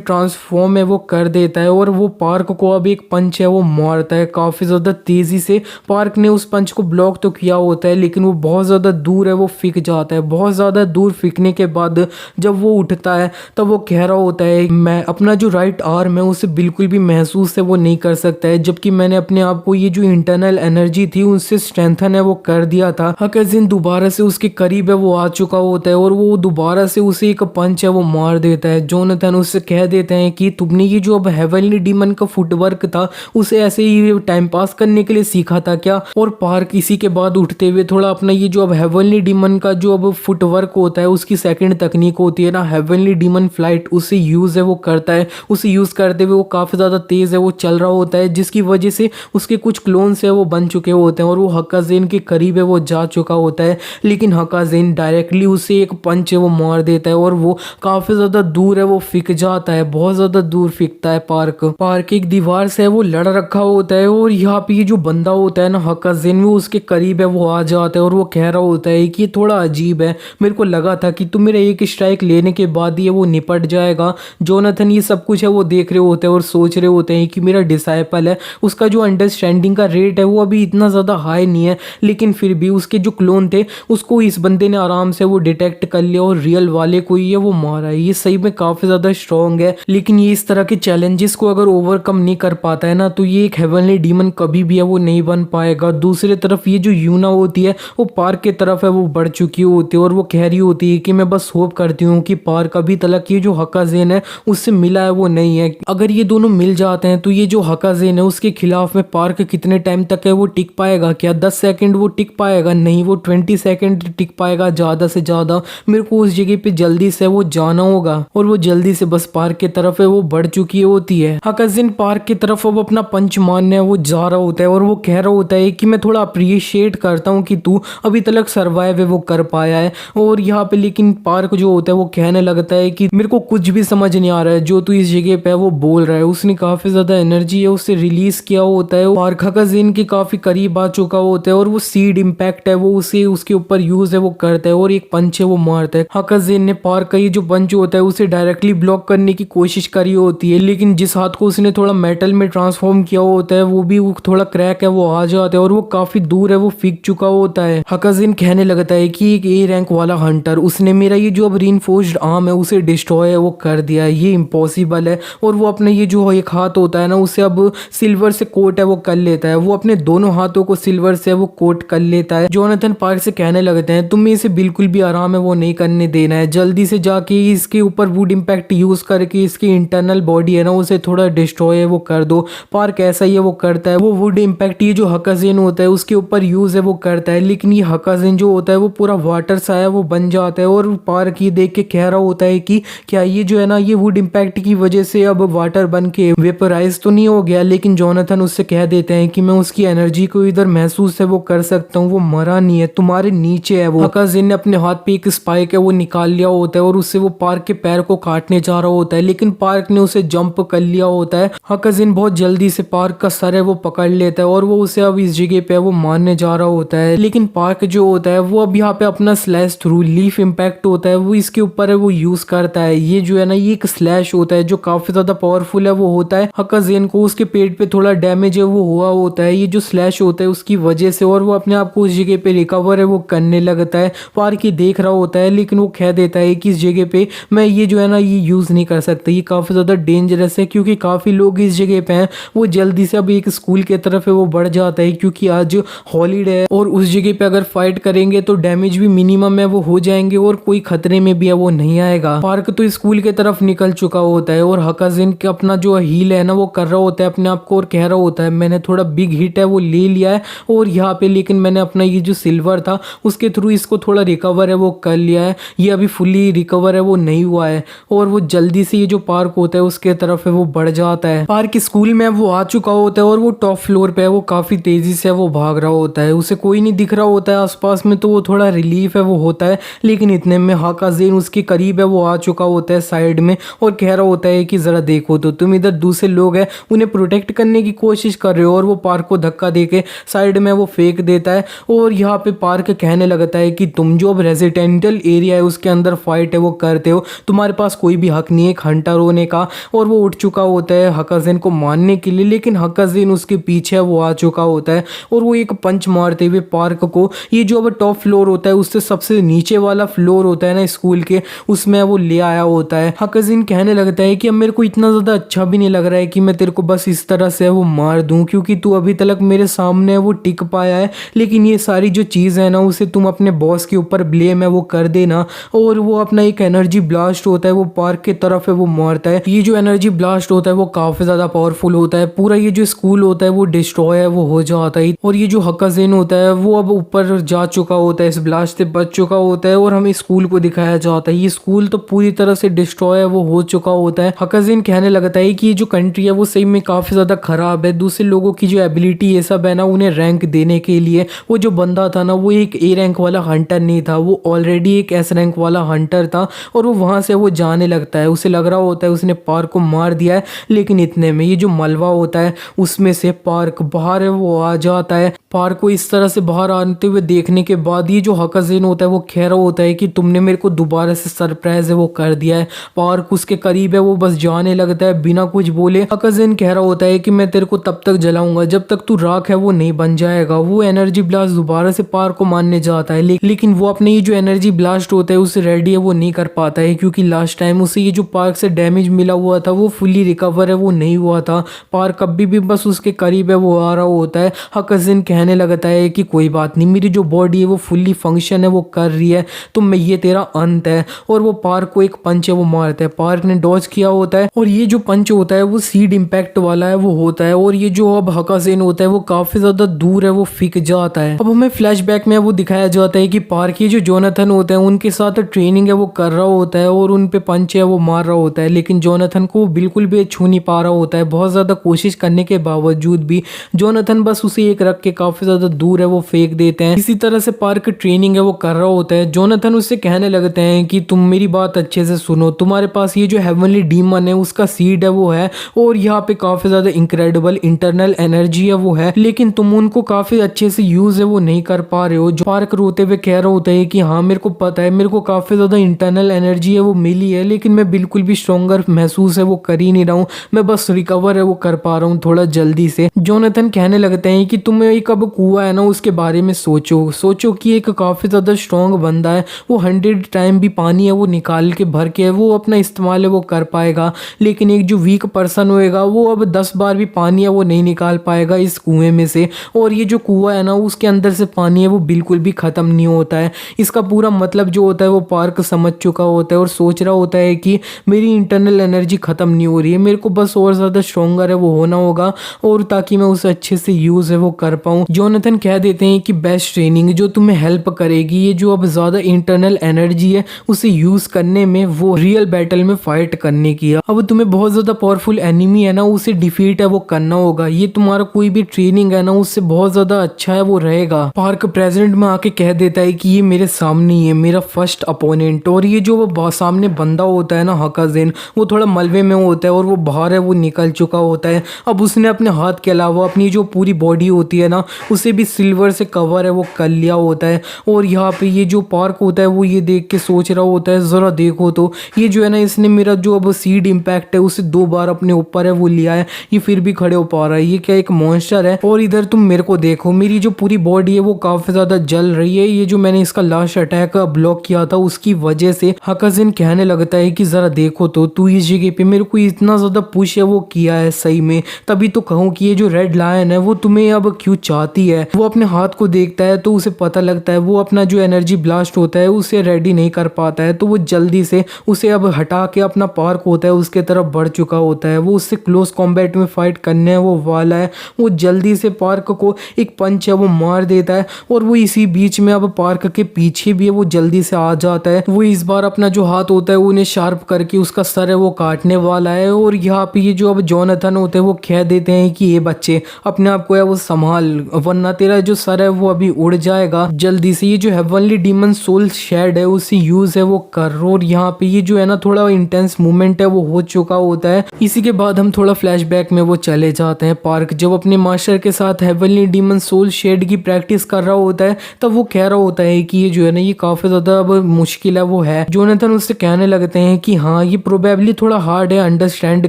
ट्रांसफॉर्म है वो कर देता है। और वो पार्क को अब एक पंच है वो मारता है काफ़ी ज़्यादा तेज़ी से। पार्क ने उस पंच को ब्लॉक तो किया होता है लेकिन वो बहुत ज़्यादा दूर है वो फिक जाता है। बहुत ज़्यादा दूर फिकने के बाद जब वो उठता है तब वो कह रहा होता है मैं अपना जो राइट आर्म है उसे बिल्कुल भी महसूस है वो नहीं कर सकता है, जबकि मैंने अपने आप को ये जो इंटरनल एनर्जी थी उनसे स्ट्रेंथन है वो कर दिया था। हकाज़िन दोबारा से उसके करीब है वो आ चुका होता है और वो दोबारा से उसे एक पंच है वो मार देता है। जोनाथन उससे कह देते हैं कि तुमने ये जो अब हेवनली डीमन का फुटवर्क था उसे ऐसे ही टाइम पास करने के लिए सीखा था क्या। और पार्क इसी के बाद उठते हुए थोड़ा अपना ये जो अब हेवनली डीमन का जो अब फुटवर्क होता है उसकी सेकंड तकनीक होती है ना हेवनली डीमन फ्लाइट, उसे यूज़ है वो करता है। उसे यूज़ करते हुए वो काफ़ी ज़्यादा तेज़ है वो चल रहा होता है, जिसकी वजह से उसके कुछ क्लोन्स है वो बन चुके होते हैं और वो हकाज़िन के करीब है वो जा चुका होता है। लेकिन हकाज़िन डायरेक्टली उसे एक पंच है वो मार देता है और वो काफ़ी ज़्यादा दूर है वो फिक जाता है, बहुत ज़्यादा दूर फिकता है। पार्क एक दीवार से है वो लड़ रखा होता है और यहाँ पे ये जो बंदा होता है ना हकाज़िन वो उसके करीब है वो आ जाता है और वो कह रहा होता है कि ये थोड़ा अजीब है, मेरे को लगा था कि तुम मेरा एक स्ट्राइक लेने के बाद ये वो निपट जाएगा। जोनाथन ये सब कुछ है वो देख रहे होते हैं और सोच रहे होते हैं कि मेरा डिसाइपल है, उसका जो अंडरस्टैंडिंग का रेट है वो अभी इतना ज़्यादा हाई नहीं है, लेकिन फिर भी उसके जो क्लोन थे उसको इस बंदे ने आराम से वो डिटेक्ट कर लिया और रियल वाले को ही है वो मारा है। ये सही में काफ़ी ज़्यादा स्ट्रॉन्ग है, लेकिन ये इस तरह के चैलेंजेस को अगर ओवरकम नहीं कर पाता है ना तो ये एक हेवनली डीमन कभी भी है वो नहीं बन पाएगा। दूसरी तरफ ये जो यूना होती है वो पार्क की तरफ है वो बढ़ चुकी होती है और वो कह रही होती है कि मैं बस होप करती हूँ कि पार्क अभी तक ये जो हकाज़िन है उससे मिला है वो नहीं है। अगर ये दोनों मिल जाते हैं तो ये जो हकाज़िन है उसके खिलाफ में पार्क कितने टाइम तक है वो टिक पाएगा, क्या 10 सेकंड वो टिक पाएगा? नहीं, वो 20 सेकंड टिक पाएगा ज़्यादा से ज़्यादा। मेरे को उस जगह पे जल्दी से वो जाना होगा और वो जल्दी से बस पार्क की तरफ है वो बढ़ चुकी होती है। हकाज़िन पार्क की तरफ अब अपना पंच मारने वो जा रहा होता है और वो कह रहा होता है कि मैं थोड़ा अप्रिशिएट करता हूँ कि तू अभी तक सर्वाइव है वो कर पाया है। और यहाँ पे लेकिन पार्क जो होता है वो कहने लगता है कि मेरे को कुछ भी समझ नहीं आ रहा है जो तू इस जगह पे वो बोल रहा है। उसने काफ़ी ज़्यादा एनर्जी है उससे रिलीज किया होता है। पार्क हकाज़िन के काफ़ी करीब आ चुका होता है और वो सीड इम्पैक्ट है वो उसे उसके ऊपर यूज है वो करता है और एक पंच है वो मारता है। हकाज़िन ने पार्क का ये जो पंच होता है उसे डायरेक्टली ब्लॉक करने की कोशिश करी होती है, लेकिन जिस हाथ को उसने थोड़ा मेटल में ट्रांसफॉर्म किया होता है वो भी थोड़ा क्रैक है वो आ जाता है और वो काफ़ी दूर है वो फिक चुका होता है। हकाज़िन कहने लगता है कि एक ए रैंक वाला हंटर उसने मेरा ये जो अब रीइंफोर्स्ड आर्म है उसे डिस्ट्रॉय है वो कर दिया है, ये इम्पॉसिबल है। और वो अपने ये जो एक हाथ होता है ना उसे अब सिल्वर से कोट है वो कर लेता है, वो अपने दोनों हाथों को सिल्वर से वो कोट कर लेता है। जोनाथन पार्क से कहने लगते हैं तुम्हें इसे बिल्कुल भी आराम है वो नहीं करने देना है, जल्दी से जाके इसके ऊपर वुड इम्पैक्ट यूज करके इसकी इंटरनल बॉडी है ना उसे थोड़ा डिस्ट्रॉय है वो कर दो। पार्क ऐसा ही है वो करता है, वो वुड इम्पैक्ट ये जो हकाज़िन होता है उसके ऊपर यूज है वो करता है, लेकिन ये हकाज़िन जो होता है वो पूरा वाटर सा है वो बन जाता है। और पार्क ये देख के कह रहा होता है कि क्या ये जो है ना ये वुड इम्पैक्ट की वजह से अब वाटर बन के वेपराइज तो नहीं हो गया। लेकिन जोनाथन उससे कह देते हैं कि मैं उसकी एनर्जी को इधर महसूस है वो कर सकता हूँ, वो मरा नहीं है, तुम्हारे नीचे है वो। हकाज़िन ने अपने हाथ पे एक स्पाइक है वो निकाल लिया होता है और उससे वो पार्क के पैर को काटने जा रहा होता है, लेकिन पार्क ने उसे जंप कर लिया होता है। हकाज़िन बहुत जल्दी से पार्क का सर है वो पकड़ लेता है और वो उसे अब इस जगह पे वो मारने जा रहा होता है, लेकिन पार्क जो होता है वो अब यहाँ पे अपना स्लैश थ्रू लीफ इम्पैक्ट होता है वो इसके ऊपर है वो यूज करता है। ये जो है ना ये एक स्लैश होता है जो काफी ज्यादा पावरफुल है वो होता है। हकाज़िन को उसके पेट पे थोड़ा डैमेज है वो हुआ होता है, ये जो स्लैश होता है उसकी वजह वजह से, और वो अपने आप को उस जगह पे रिकवर है वो करने लगता है। पार्क ये देख रहा होता है लेकिन वो कह देता है कि इस जगह पे मैं ये जो है ना ये यूज़ नहीं कर सकता, ये काफ़ी ज़्यादा डेंजरस है क्योंकि काफ़ी लोग इस जगह पे हैं। वो जल्दी से अब एक स्कूल की तरफ है वो बढ़ जाता है क्योंकि आज हॉलीडे है और उस जगह पे अगर फाइट करेंगे तो डैमेज भी मिनिमम है वो हो जाएंगे और कोई खतरे में भी है वो नहीं आएगा। पार्क तो स्कूल की तरफ निकल चुका होता है और हकाजिन के अपना जो हील है ना वो कर रहा होता है अपने आप को और कह रहा होता है मैंने थोड़ा बिग हिट है वो ले लिया है और यहाँ पे लेकिन मैंने अपना ये जो सिल्वर था उसके थ्रू इसको थोड़ा रिकवर है वो कर लिया है, ये अभी फुली रिकवर है वो नहीं हुआ है। और वो जल्दी से ये जो पार्क होता है उसके तरफ है वो बढ़ जाता है। पार्क स्कूल में वो आ चुका होता है और वो टॉप फ्लोर पे है, वो काफ़ी तेज़ी से वो भाग रहा होता है, उसे कोई नहीं दिख रहा होता है आसपास में, तो वो थोड़ा रिलीफ है वो होता है। लेकिन इतने में हकाज़िन उसके करीब है वो आ चुका होता है साइड में और कह रहा होता है कि ज़रा देखो तो तुम इधर दूसरे लोग हैं उन्हें प्रोटेक्ट करने की कोशिश कर रहे हो, और वो पार्क को धक्का देके साइड में वो फेंक देता है। और यहाँ पे पार्क कहने लगता है कि तुम जो अब रेजिडेंशियल एरिया है उसके अंदर फाइट है वो करते हो, तुम्हारे पास कोई भी हक नहीं है एक हंटर होने का। और वो उठ चुका होता है हकाज़िन को मारने के लिए, लेकिन हकाज़िन उसके पीछे वो आ चुका होता है और वो एक पंच मारते हुए पार्क को, ये जो अब टॉप फ्लोर होता है उससे सबसे नीचे वाला फ्लोर होता है ना स्कूल के, उसमें वो ले आया होता है। हकाज़िन कहने लगता है कि अब मेरे को इतना ज़्यादा अच्छा भी नहीं लग रहा है कि मैं तेरे को बस इस तरह से वो मार दूं क्योंकि तू अभी तक मेरे सामने वो टिक पाया है, लेकिन ये सारी जो चीज़ है ना उसे तुम अपने बॉस के ऊपर ब्लेम है वो कर देना। और वो अपना एक एनर्जी ब्लास्ट होता है वो पार्क के तरफ है वो मारता है। ये जो एनर्जी ब्लास्ट होता है वो काफ़ी ज़्यादा पावरफुल होता है, पूरा ये जो स्कूल होता है वो डिस्ट्रॉय है वो हो जाता है। और ये जो हकाज़िन होता है वो अब ऊपर जा चुका होता है, इस ब्लास्ट से बच चुका होता है और हमें स्कूल को दिखाया जाता है। ये स्कूल तो पूरी तरह से डिस्ट्रॉय है वो हो चुका होता है। हकाज़िन कहने लगता है कि ये जो कंट्री है वो सही में काफ़ी ज़्यादा ख़राब है, दूसरे लोगों की जो एबिलिटी ये सब है ना उन्हें रैंक देने के लिए, वो जो बंदा था ना वो एक ए रैंक वाला हंटर नहीं था, वो ऑलरेडी एक एस रैंक वाला हंटर था। और वो वहाँ से वो जाने लगता है, उसे लग रहा होता है उसने पार्क को मार दिया है, लेकिन इतने में ये जो मलबा होता है उसमें से पार्क बाहर है वो आ जाता है। पार्क को इस तरह से बाहर आते हुए देखने के बाद ये जो हकाज़िन होता है वो कह रहा होता है कि तुमने मेरे को दोबारा से सरप्राइज है वो कर दिया है। पार्क उसके करीब है वो बस जाने लगता है बिना कुछ बोले। हकाज़िन कह रहा होता है कि मैं तेरे को तब तक जलाऊंगा जब तक तू राख है वो नहीं बन जाएगा। वो एनर्जी ब्लास्ट दोबारा से पार्क को मारने जाता है, लेकिन वो अपने ये जो एनर्जी ब्लास्ट होता है उसे रेडी है वो नहीं कर पाता है क्योंकि लास्ट टाइम उसे ये जो पार्क से डैमेज मिला हुआ था वो फुली रिकवर है वो नहीं हुआ था। पार्क अभी भी बस उसके करीब है वो आ रहा होता है। हकाज़िन कहने लगता है कि कोई बात नहीं, मेरी जो बॉडी है वो फुली फंक्शन है वो कर रही है, तो मैं ये तेरा अंत है। और वो पार्क को एक पंच है वो मारता है, पार्क ने डॉज किया होता है और ये जो पंच होता है वो सीड इम्पैक्ट वाला है वो होता है। और ये जो अब हकाज़िन होता है वो काफ़ी ज़्यादा दूर है वो फिक जाता है। अब हमें फ्लैशबैक में वो दिखाया जाता है कि पार्क ये जो जोनाथन होते हैं उनके साथ ट्रेनिंग है वो कर रहा होता है और उन पे पंच है वो मार रहा होता है, लेकिन जोनाथन को बिल्कुल भी छू नहीं पा रहा होता है। बहुत ज़्यादा कोशिश करने के बावजूद भी जोनाथन बस उसे एक रख के काफ़ी ज़्यादा दूर है वो फेंक देते हैं। इसी तरह से पार्क ट्रेनिंग है वो कर रहा होता है। जोनाथन उससे कहने लगते हैं कि तुम मेरी बात अच्छे से सुनो, तुम्हारे पास ये जो हेवनली डीमन है उसका सीड है वो है और यहाँ पे काफ़ी ज़्यादा इनक्रेडिबल इंटरनल एनर्जी है वो है, लेकिन तुम उनको काफ़ी अच्छे से यूज़ है वो नहीं कर पा रहे हो। जो पार्क रोते हुए कह रहा होता है कि हाँ मेरे को पता है, मेरे को काफ़ी ज़्यादा इंटरनल एनर्जी है वो मिली है, लेकिन मैं बिल्कुल भी स्ट्रॉन्गर महसूस है वो कर ही नहीं रहा हूँ, मैं बस रिकवर है वो कर पा रहा हूँ थोड़ा जल्दी से। जोनाथन कहने लगते हैं कि तुम एक अब कुआं है ना उसके बारे में सोचो कि एक काफ़ी ज़्यादा स्ट्रॉन्ग बंदा है, वो 100 टाइम भी पानी है वो निकाल के भर के वो अपना इस्तेमाल है वो कर पाएगा, लेकिन एक जो वीक पर्सन होएगा वो अब 10 बार भी पानी है वो नहीं निकाल पाएगा इस कुएं में से। और ये जो कुआं है ना उसके अंदर से पानी है वो बिल्कुल भी ख़त्म नहीं होता है। इसका पूरा मतलब जो होता है वो पार्क समझ चुका होता है और सोच रहा होता है कि मेरी इंटरनल एनर्जी ख़त्म नहीं हो रही है, मेरे को बस और ज़्यादा स्ट्रॉन्गर है वो होना होगा और ताकि मैं उसे अच्छे से यूज़ है वो कर पाऊँ। जोनाथन कह देते हैं कि बेस्ट ट्रेनिंग जो तुम्हें हेल्प करेगी ये जो अब ज़्यादा इंटरनल एनर्जी है उसे यूज़ करने में वो रियल बैटल में फाइट करने की है। अब तुम्हें बहुत ज़्यादा पावरफुल एनिमी है ना उसे डिफीट है वो करना होगा, ये तुम्हारा कोई भी ट्रेनिंग है ना उससे बहुत ज़्यादा अच्छा है वो रहेगा। पार्क प्रेजेंट में आके कह देता है कि ये मेरे सामने ही है मेरा फर्स्ट अपोनेंट। और ये जो वो सामने बंदा होता है ना हकाज़िन वो थोड़ा मलबे में होता है और वो बाहर है वो निकल चुका होता है। अब उसने अपने हाथ के अलावा अपनी जो पूरी बॉडी होती है ना उसे भी सिल्वर से कवर है वो कर लिया होता है। और यहाँ पे ये जो पार्क होता है वो ये देख के सोच रहा होता है ज़रा देखो तो ये जो है ना इसने मेरा जो अब सीड इम्पैक्ट है उसे 2 बार अपने ऊपर है वो लिया है, ये फिर भी खड़े हो पा रहा है, ये क्या एक मॉन्स्टर है। और इधर तुम मेरे को देख देखो मेरी जो पूरी बॉडी है वो काफी ज्यादा जल रही है, ये जो मैंने इसका लास्ट अटैक ब्लॉक किया था उसकी वजह से। हकाजिन कहने लगता है कि जरा देखो तो तू इस जगह पे मेरे को इतना ज्यादा पुश है वो किया है सही में, तभी तो कहूँ कि ये जो रेड लायन है वो तुम्हें अब क्यों चाहती है। वो अपने हाथ को देखता है तो उसे पता लगता है वो अपना जो एनर्जी ब्लास्ट होता है उसे रेडी नहीं कर पाता है, तो वो जल्दी से उसे अब हटा के अपना पार्क होता है उसके तरफ बढ़ चुका होता है। वो उससे क्लोज कॉम्बैट में फाइट करने वो वाला है। वो जल्दी से पार्क को एक पंच है वो मार देता है और वो इसी बीच में अब पार्क के पीछे भी है वो जल्दी से आ जाता है। वो इस बार अपना जो हाथ होता है उन्हें शार्प करके उसका सर है वो काटने वाला है। और यहाँ पे ये जो अब जोनाथन होते हैं वो कह देते हैं कि ये बच्चे अपने आप को है वो संभाल, वरना तेरा जो सर है वो अभी उड़ जाएगा। जल्दी से ये जो हेवनली डीमन सोल शेड है उसे यूज है वो कर। और यहाँ पे ये जो है ना थोड़ा इंटेंस मूवमेंट है वो हो चुका होता है। इसी के बाद हम थोड़ा फ्लैशबैक में वो चले जाते हैं। पार्क जब अपने मास्टर के साथ हेवनली डीमन सोल शेड की प्रैक्टिस कर रहा होता है तब वो कह रहा होता है कि ये जो है ना ये काफी ज्यादा अब मुश्किल है वो है। जोनाथन उससे कहने लगते हैं कि हाँ ये प्रोबेबली थोड़ा हार्ड है अंडरस्टैंड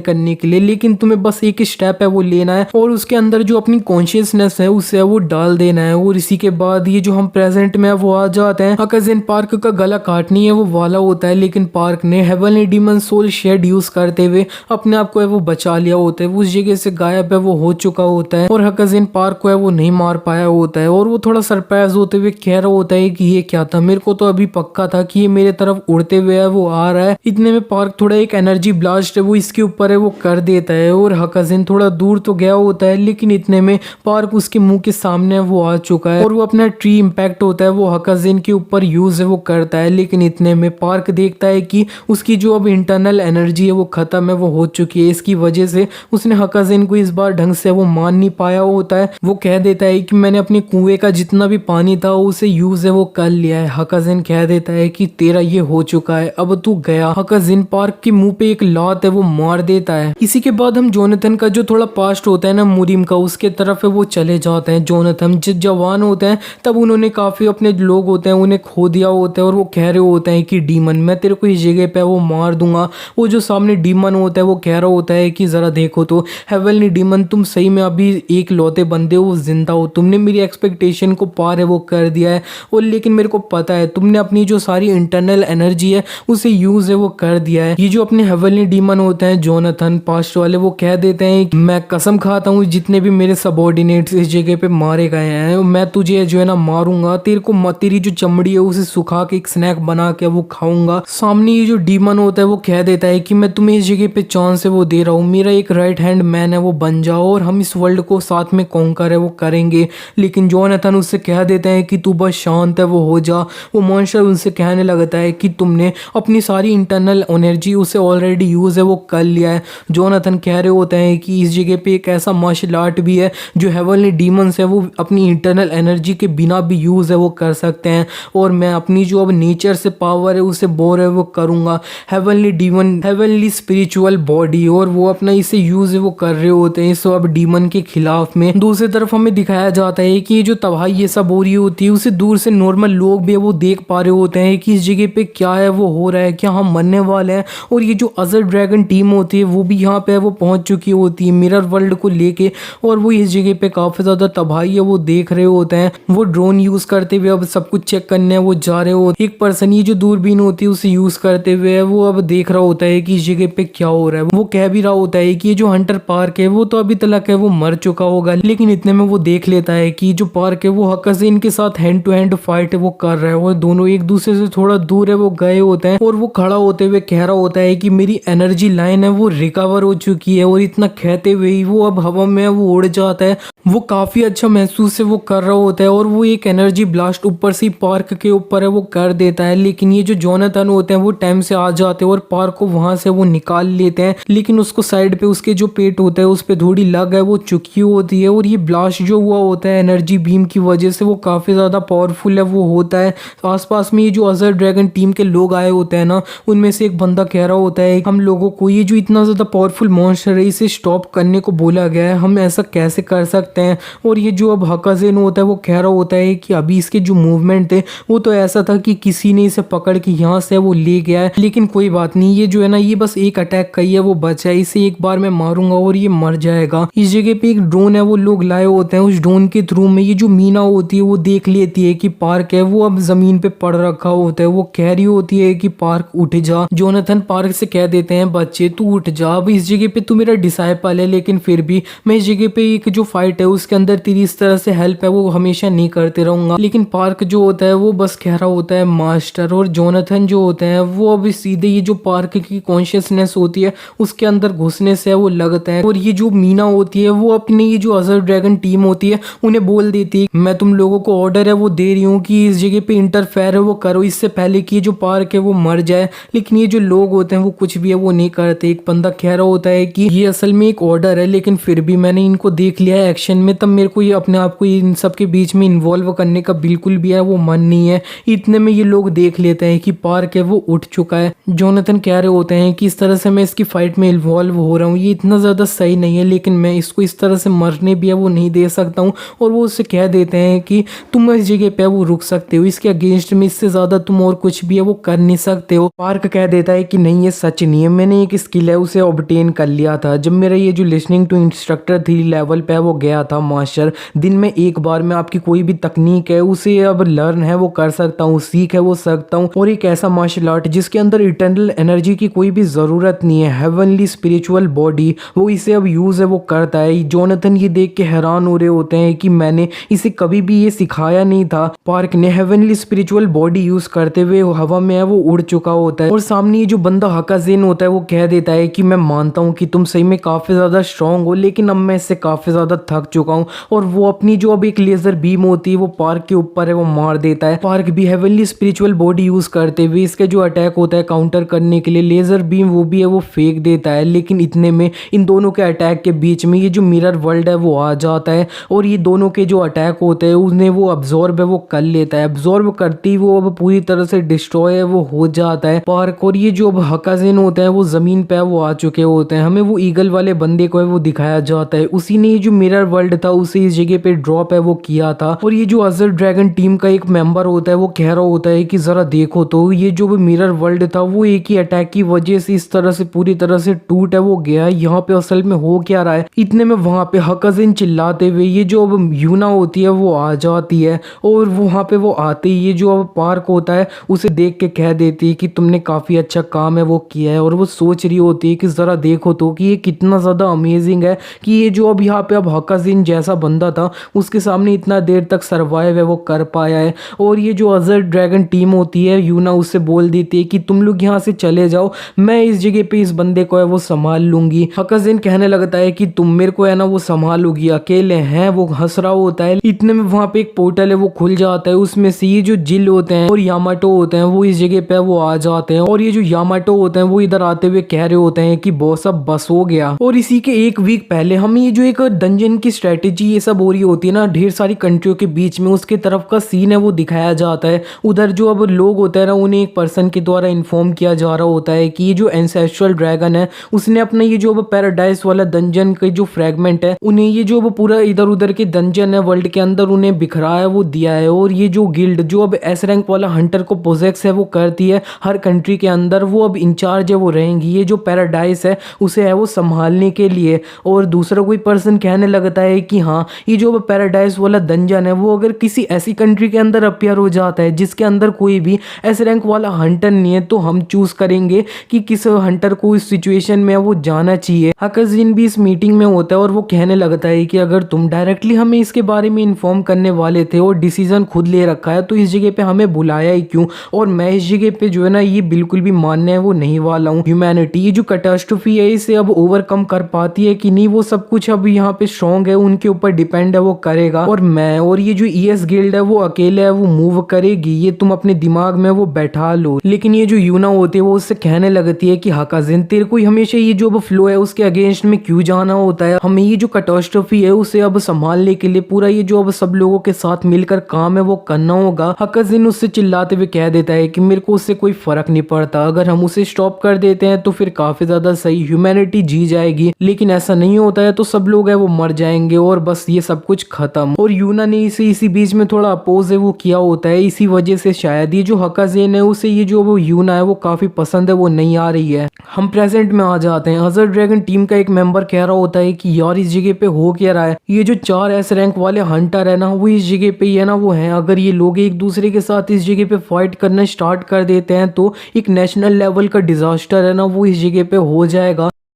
करने के लिए, लेकिन तुम्हें बस एक स्टेप है वो लेना है और उसके अंदर जो अपनी कॉन्शियसनेस है उसे वो डाल देना है। और इसी के बाद ये जो हम प्रेजेंट में वो आ जाते हैं। हकाजिन पार्क का गला काटनी है वो वाला होता है, लेकिन पार्क ने heavenly demon soul shade use करते हुए अपने आप को है वो बचा लिया होता है। वो उस जगह से गायब है वो हो चुका होता है और हकाजिन पार्क को है वो नहीं मार पाया होता है। और वो थोड़ा सरप्राइज होते हुए कह रहा होता है कि ये क्या था, मेरे को तो अभी पक्का था कि ये मेरे तरफ उड़ते हुए है वो आ रहा है। इतने में पार्क थोड़ा एक एनर्जी ब्लास्ट है वो इसके ऊपर है वो कर देता है और हकाजिन थोड़ा दूर तो गया होता है, लेकिन इतने में पार्क उसके मुंह के सामने वो आ चुका है और वो अपना ट्री इम्पैक्ट होता है वो हकाजिन के ऊपर यूज है वो करता है। लेकिन इतने में पार्क देखता है कि उसकी जो अब इंटरनल एनर्जी है वो खत्म है वो हो चुकी है। इसकी वजह से उसने हकाजिन को इस बार ढंग से वो मान नहीं पाया होता है। वो कह देता है कि मैंने अपने कुएं का जितना भी पानी था उसे यूज है वो कर लिया है। हकाजिन कह देता है कि तेरा ये हो चुका है, अब तू गया। हकाजिन पार्क के मुंह पे एक लात है वो मार देता है। इसी के बाद हम जोनाथन का जो थोड़ा पास्ट होता है ना मुरीम का, उसके तरफ है वो चले जाते हैं। जोनाथन जब जवान होते हैं तब उन्होंने काफी अपने लोग होते हैं उन्हें खो दिया होता है और वो कह रहे होते हैं कि डीमन मैं तेरे को इस जगह पे वो मार दूंगा। वो जो सामने डीमन होता है वो कह रहा होता है कि जरा देखो तो हेवनली डीमन तुम सही में अभी एक लौते बंदे हो, जिंदा हो, तुमने मेरी एक्सपेक्टेशन को पार है वो कर दिया है। और लेकिन मेरे को पता है तुमने अपनी जो सारी इंटरनल एनर्जी है उसे यूज है वो कर दिया है। ये जो अपने हेवनली डीमन होते हैं जोनाथन पास्ट वाले वो कह देते हैं मैं कसम खाता हूँ जितने भी मेरे सबऑर्डिनेट्स इस जगह पे मारे गए हैं मैं तुझे जो है ना मारूंगा, तेरे को तेरी जो चमड़ी है उसे सुखा के एक स्नैक बना के वो खाऊंगा। सामने ये जो डीमन होता है वो कह देता है कि मैं तुम्हें इस जगह पे चांस है वो दे रहा हूँ, मेरा एक राइट हैंड मैन है वो बन जाओ और हम इस वर्ल्ड को साथ में कॉन्कर है वो करेंगे। लेकिन जोनाथन उससे कह देते हैं कि तू बस शांत है वो हो जा। वो मॉन्स्टर उनसे कहने लगता है कि तुमने अपनी सारी इंटरनल एनर्जी उसे ऑलरेडी यूज है वो कर लिया है। जोनाथन कह रहे होते हैं कि इस जगह पे एक ऐसा मार्शल आर्ट भी है जो हेवनली डीमंस है वो अपनी इंटरनल एनर्जी के बिना भी यूज है वो कर सकते हैं और मैं अपनी जो अब नेचर से पावर है उसे बोर है वो करूंगा। Heavenly demon heavenly spiritual body और वो अपना इसे यूज है वो कर रहे होते हैं सब डीमन के खिलाफ में। दूसरी तरफ हमें दिखाया जाता है कि ये जो तबाही ये सब हो रही होती है उसे दूर से नॉर्मल लोग भी वो देख पा रहे होते हैं कि इस जगह पे क्या है वो हो रहा है, क्या हम मरने वाले हैं। और ये जो अजर ड्रैगन टीम होती है वो भी यहाँ पे वो पहुंच चुकी होती है मिरर वर्ल्ड को लेके और वो इस जगह पे काफी ज्यादा तबाही है वो देख रहे होते हैं। वो ड्रोन यूज करते हुए अब सब कुछ चेक करने वो जा रहे होते। एक पर्सन ये जो दूरबीन होती है उसे यूज करते हुए वो अब देख रहा होता है कि इस जगह पे क्या हो रहा है। वो कह भी रहा होता है कि ये जो हंटर पार्क है वो तो अभी तक है वो मर चुका होगा, लेकिन इतने में वो देख लेता है कि जो पार्क है वो हकाजिन के साथ हैंड टू हैंड फाइट है वो कर रहा है और दोनों एक दूसरे से थोड़ा दूर है वो गए होते हैं। और वो खड़ा होते हुए कह रहा होता है कि मेरी एनर्जी लाइन है वो रिकवर हो चुकी है और इतना कहते हुए ही वो अब हवा में वो उड़ जाता है। वो काफी अच्छा महसूस है वो कर रहा होता है और वो एक एनर्जी ब्लास्ट ऊपर से पार्क के ऊपर है वो कर देता है। लेकिन ये जो जोनाथन होते हैं वो टाइम से आ जाते हैं और पार्क को वहां से वो निकाल लेते हैं, लेकिन उसको साइड पे उसके जो पेट होता है उस पे थोड़ी लग है वो चुकी होती है। और ये ब्लास्ट जो हुआ होता है एनर्जी बीम की वजह से वो काफी ज्यादा पावरफुल है वो होता है। आसपास में ये जो अजर ड्रैगन टीम के लोग आए होते हैं ना उनमें से एक बंदा कह रहा होता है हम लोगों को ये जो इतना ज्यादा पावरफुल मॉन्स्टर है इसे स्टॉप करने को बोला गया है, हम ऐसा कैसे कर सकते करते हैं। और ये जो अब हकाज़िन होता है वो कह रहा होता है कि अभी इसके जो मूवमेंट थे वो तो ऐसा था कि किसी ने इसे पकड़ के यहाँ से वो ले गया है, लेकिन कोई बात नहीं, ये जो है ना ये बस एक अटैक का ही है, वो बचा है, इसे एक बार मैं मारूंगा और ये मर जाएगा। इस जगह पे एक ड्रोन है वो लोग लाए होते हैं, उस ड्रोन के थ्रू में ये जो मीना होती है वो देख लेती है कि पार्क है वो अब जमीन पे पड़ रखा होता है। वो कह रही होती है कि पार्क उठ जा। जोनाथन पार्क से कह देते हैं बच्चे तू उठ जा, अब इस जगह पे तू मेरा डिसाइपल है, लेकिन फिर भी मैं इस जगह पे एक जो फाइट है उसके अंदर तेरी इस तरह से हेल्प है वो हमेशा नहीं करते रहूंगा। लेकिन पार्क जो होता है वो बस कह रहा होता है मास्टर, और जोनाथन जो होते हैं वो अब सीधे ये जो पार्क की कॉन्शियसनेस होती है उसके अंदर घुसने से वो लगता है। और ये जो मीना होती है वो अपने ये जो अजर ड्रैगन टीम होती है उन्हें बोल देती है मैं तुम लोगों को ऑर्डर है वो दे रही हूँ कि इस जगह पे इंटरफेयर है वो करो, इससे पहले कि ये जो पार्क है वो मर जाए। लेकिन ये जो लोग होते हैं वो कुछ भी है वो नहीं करते। एक बंदा कह रहा होता है कि ये असल में एक ऑर्डर है, लेकिन फिर भी मैंने इनको देख लिया है एक्शन में, तब मेरे को ये अपने आप को इन सब के बीच में इन्वॉल्व करने का बिल्कुल भी है वो मन नहीं है। इतने में ये लोग देख लेते हैं कि पार्क है वो उठ चुका है। जोनाथन कह रहे होते हैं कि इस तरह से मैं इसकी फाइट में इन्वॉल्व हो रहा हूँ ये इतना ज़्यादा सही नहीं है, लेकिन मैं इसको इस तरह से मरने भी है वो नहीं दे सकता हूँ। और वो उससे कह देते हैं कि तुम इस जगह पे वो रुक सकते हो, इसके अगेंस्ट में इससे ज़्यादा तुम और कुछ भी है वो कर नहीं सकते हो। पार्क कह देता है कि नहीं ये सच नहीं है, मैंने एक स्किल है उसे ऑब्टेन कर लिया था जब मेरा ये जो लिसनिंग टू इंस्ट्रक्टर 3 लेवल पे वो गया था मास्टर। दिन में एक बार मैं आपकी कोई भी तकनीक है उसे अब लर्न है वो कर सकता हूँ, सीख है वो सकता हूँ। और एक ऐसा मार्शल आर्ट जिसके अंदर इटर्नल एनर्जी की कोई भी ज़रूरत नहीं है, हेवनली स्पिरिचुअल बॉडी, वो इसे अब यूज़ है वो करता है। जोनाथन ये देख के हैरान हो रहे होते हैं कि मैंने इसे कभी भी ये सिखाया नहीं था। पार्क ने हेवनली स्पिरिचुअल बॉडी यूज़ करते हुए हवा में है वो उड़ चुका होता है। और सामने ये जो बंदा हकाज़िन होता है वो कह देता है कि मैं मानता हूँ कि तुम सही में काफ़ी ज़्यादा स्ट्रांग हो, लेकिन अब मैं इससे काफ़ी ज़्यादा थक चुका हूँ। और वो अपनी जो अब एक लेज़र बीम होती है वो पार्क के ऊपर है वो मार देता है। पार्क भी हेवनली स्पिरिचुअल बॉडी यूज़ करते हुए इसके जो अटैक होता है काउंटर करने के लिए लेज़र बीम वो भी है वो फेंक देता है। लेकिन इतने में इन दोनों के अटैक के बीच में ये जो मिरर वर्ल्ड है वो आ जाता है और ये दोनों के जो अटैक होते हैं उन्हें वो अब्जॉर्ब है वो कर लेता है। अब्जॉर्ब करती वो अब पूरी तरह से डिस्ट्रॉय है वो हो जाता है पार्क। और ये जो अब हकाज़िन होते हैं वो ज़मीन पे वो आ चुके होते हैं। हमें वो ईगल वाले बंदे को है वो दिखाया जाता है, उसी ने ये जो मिरर वर्ल्ड था उसे इस जगह पे ड्रॉप है वो किया था। और ये जो अजर ड्रैगन टीम का एक मेंबर होता है वो कह रहा होता है कि ज़रा देखो तो ये जो मिरर वर्ल्ड था वो एक ही अटैक की वजह से इस तरह से पूरी तरह से टूट है वो गया है, यहाँ पे असल में हो क्या रहा है। इतने में वहाँ पे हकाज़िन चिल्लाते हुए ये जो अब यूना होती है वो आ जाती है और वहाँ पे वो आते ही ये जो अब पार्क होता है उसे देख के कह देती है कि तुमने काफ़ी अच्छा काम है वो किया है। और वो सोच रही होती है कि ज़रा देखो तो कि ये कितना ज़्यादा अमेजिंग है कि ये जो अब यहाँ पे अब हकाज़िन जैसा बंदा था उसके सामने इतना देर तक सर्वाइव है वो कर पाया है। और ये जो अजर ड्रैगन टीम होती है यूना उससे बोल देती है कि तुम लोग यहाँ से चले जाओ, मैं इस जगह पे इस बंदे को है वो संभाल लूंगी। हकाज़िन कहने लगता है कि तुम मेरे को है ना वो संभालोगी अकेले हैं, वो हंस रहा होता है। इतने में वहाँ पे एक पोर्टल है वो खुल जाता है, उसमें से ये जो जिल होते हैं और यामाटो होते हैं वो इस जगह पे वो आ जाते हैं। और ये जो यामाटो होते हैं वो इधर आते हुए कह रहे होते हैं कि बॉस अब बस हो गया। और इसी के एक वीक पहले हम ये जो एक डंजन की स्ट्रेटेजी ये सब हो रही होती है ना ढेर सारी कंट्रियों के बीच में, उसके तरफ का सीन है वो दिखाया जाता है। उधर जो अब लोग होते हैं ना उन्हें एक पर्सन के द्वारा इन्फॉर्म किया जा रहा होता है कि ये जो एंसेस्ट्रल ड्रैगन है उसने अपना ये जो अब पैराडाइज वाला डंजन के जो फ्रेगमेंट है उन्हें ये जो अब पूरा इधर उधर के डंजन है वर्ल्ड के अंदर उन्हें बिखरा है वो दिया है। और ये जो गिल्ड जो अब एस रैंक वाला हंटर को पोजेक्स है वो करती है हर कंट्री के अंदर, वो अब इंचार्ज है वो रहेंगी ये जो पैराडाइज है उसे है वो संभालने के लिए। और दूसरा कोई पर्सन कहने लगता है कि हाँ ये जो अब पैराडाइज वाला डंजन है वो अगर किसी ऐसी कंट्री के अंदर अपियर हो जाता है जिसके अंदर कोई भी एस रैंक वाला हंटर नहीं है तो हम चूज करेंगे कि किस हंटर को इस सिचुएशन में वो जाना चाहिए। हकाज़िन भी इस मीटिंग में होता है और वो कहने लगता है कि अगर तुम डायरेक्टली हमें इसके बारे में इन्फॉर्म करने वाले थे और डिसीजन खुद ले रखा है तो इस जगह पे हमें बुलाया ही क्यों। और मैं इस जगह पे जो है ना ये बिल्कुल भी मानने है वो नहीं वाला हूँ। ह्यूमैनिटी ये जो कैटास्ट्रोफी है इसे अब ओवरकम कर पाती है कि नहीं वो सब कुछ अब यहाँ पे स्ट्रॉन्ग है उनके ऊपर डिपेंड है वो करेगा। और मैं और ये जो ईएस गिल्ड है वो अकेले है वो मूव करेगी, ये तुम अपने दिमाग में वो बैठा लो। लेकिन ये जो यूना होती है वो उससे कहने लगती है कि हकाज़िन तेरे को हमेशा ये जो अब फ्लो है उसके अगेंस्ट में क्यों जाना होता है, हमें ये जो कैटास्ट्रोफी है उसे अब संभालने के लिए पूरा ये जो अब सब लोगों के साथ मिलकर काम है वो करना होगा। हकाज़िन उससे चिल्लाते हुए कह देता है कि मेरे को उससे कोई फर्क नहीं पड़ता, अगर हम उसे स्टॉप कर देते हैं तो फिर काफी ज्यादा सही ह्यूमैनिटी जी जाएगी, लेकिन ऐसा नहीं होता है तो सब लोग है वो मर जाएंगे। जाएंगे और बस ये सब कुछ खत्म। और यूना ने इसी बीच में थोड़ा अपोज है वो किया होता है, इसी वजह से शायद ये जो हकाजेन है उसे ये जो वो यूना है वो काफी पसंद है, वो नहीं आ रही है। हम प्रेजेंट में आ जाते हैं। अजर ड्रैगन टीम का एक मेंबर कह रहा होता है कि यार इस जगह पे हो क्या रहा है, ये जो 4 एस रैंक वाले हंटर है ना वो इस जगह पे ही है ना वो है, अगर ये लोग एक दूसरे के साथ इस जगह पे फाइट करना स्टार्ट कर देते हैं तो एक नेशनल लेवल का डिजास्टर है ना वो इस जगह पे हो जाएगा।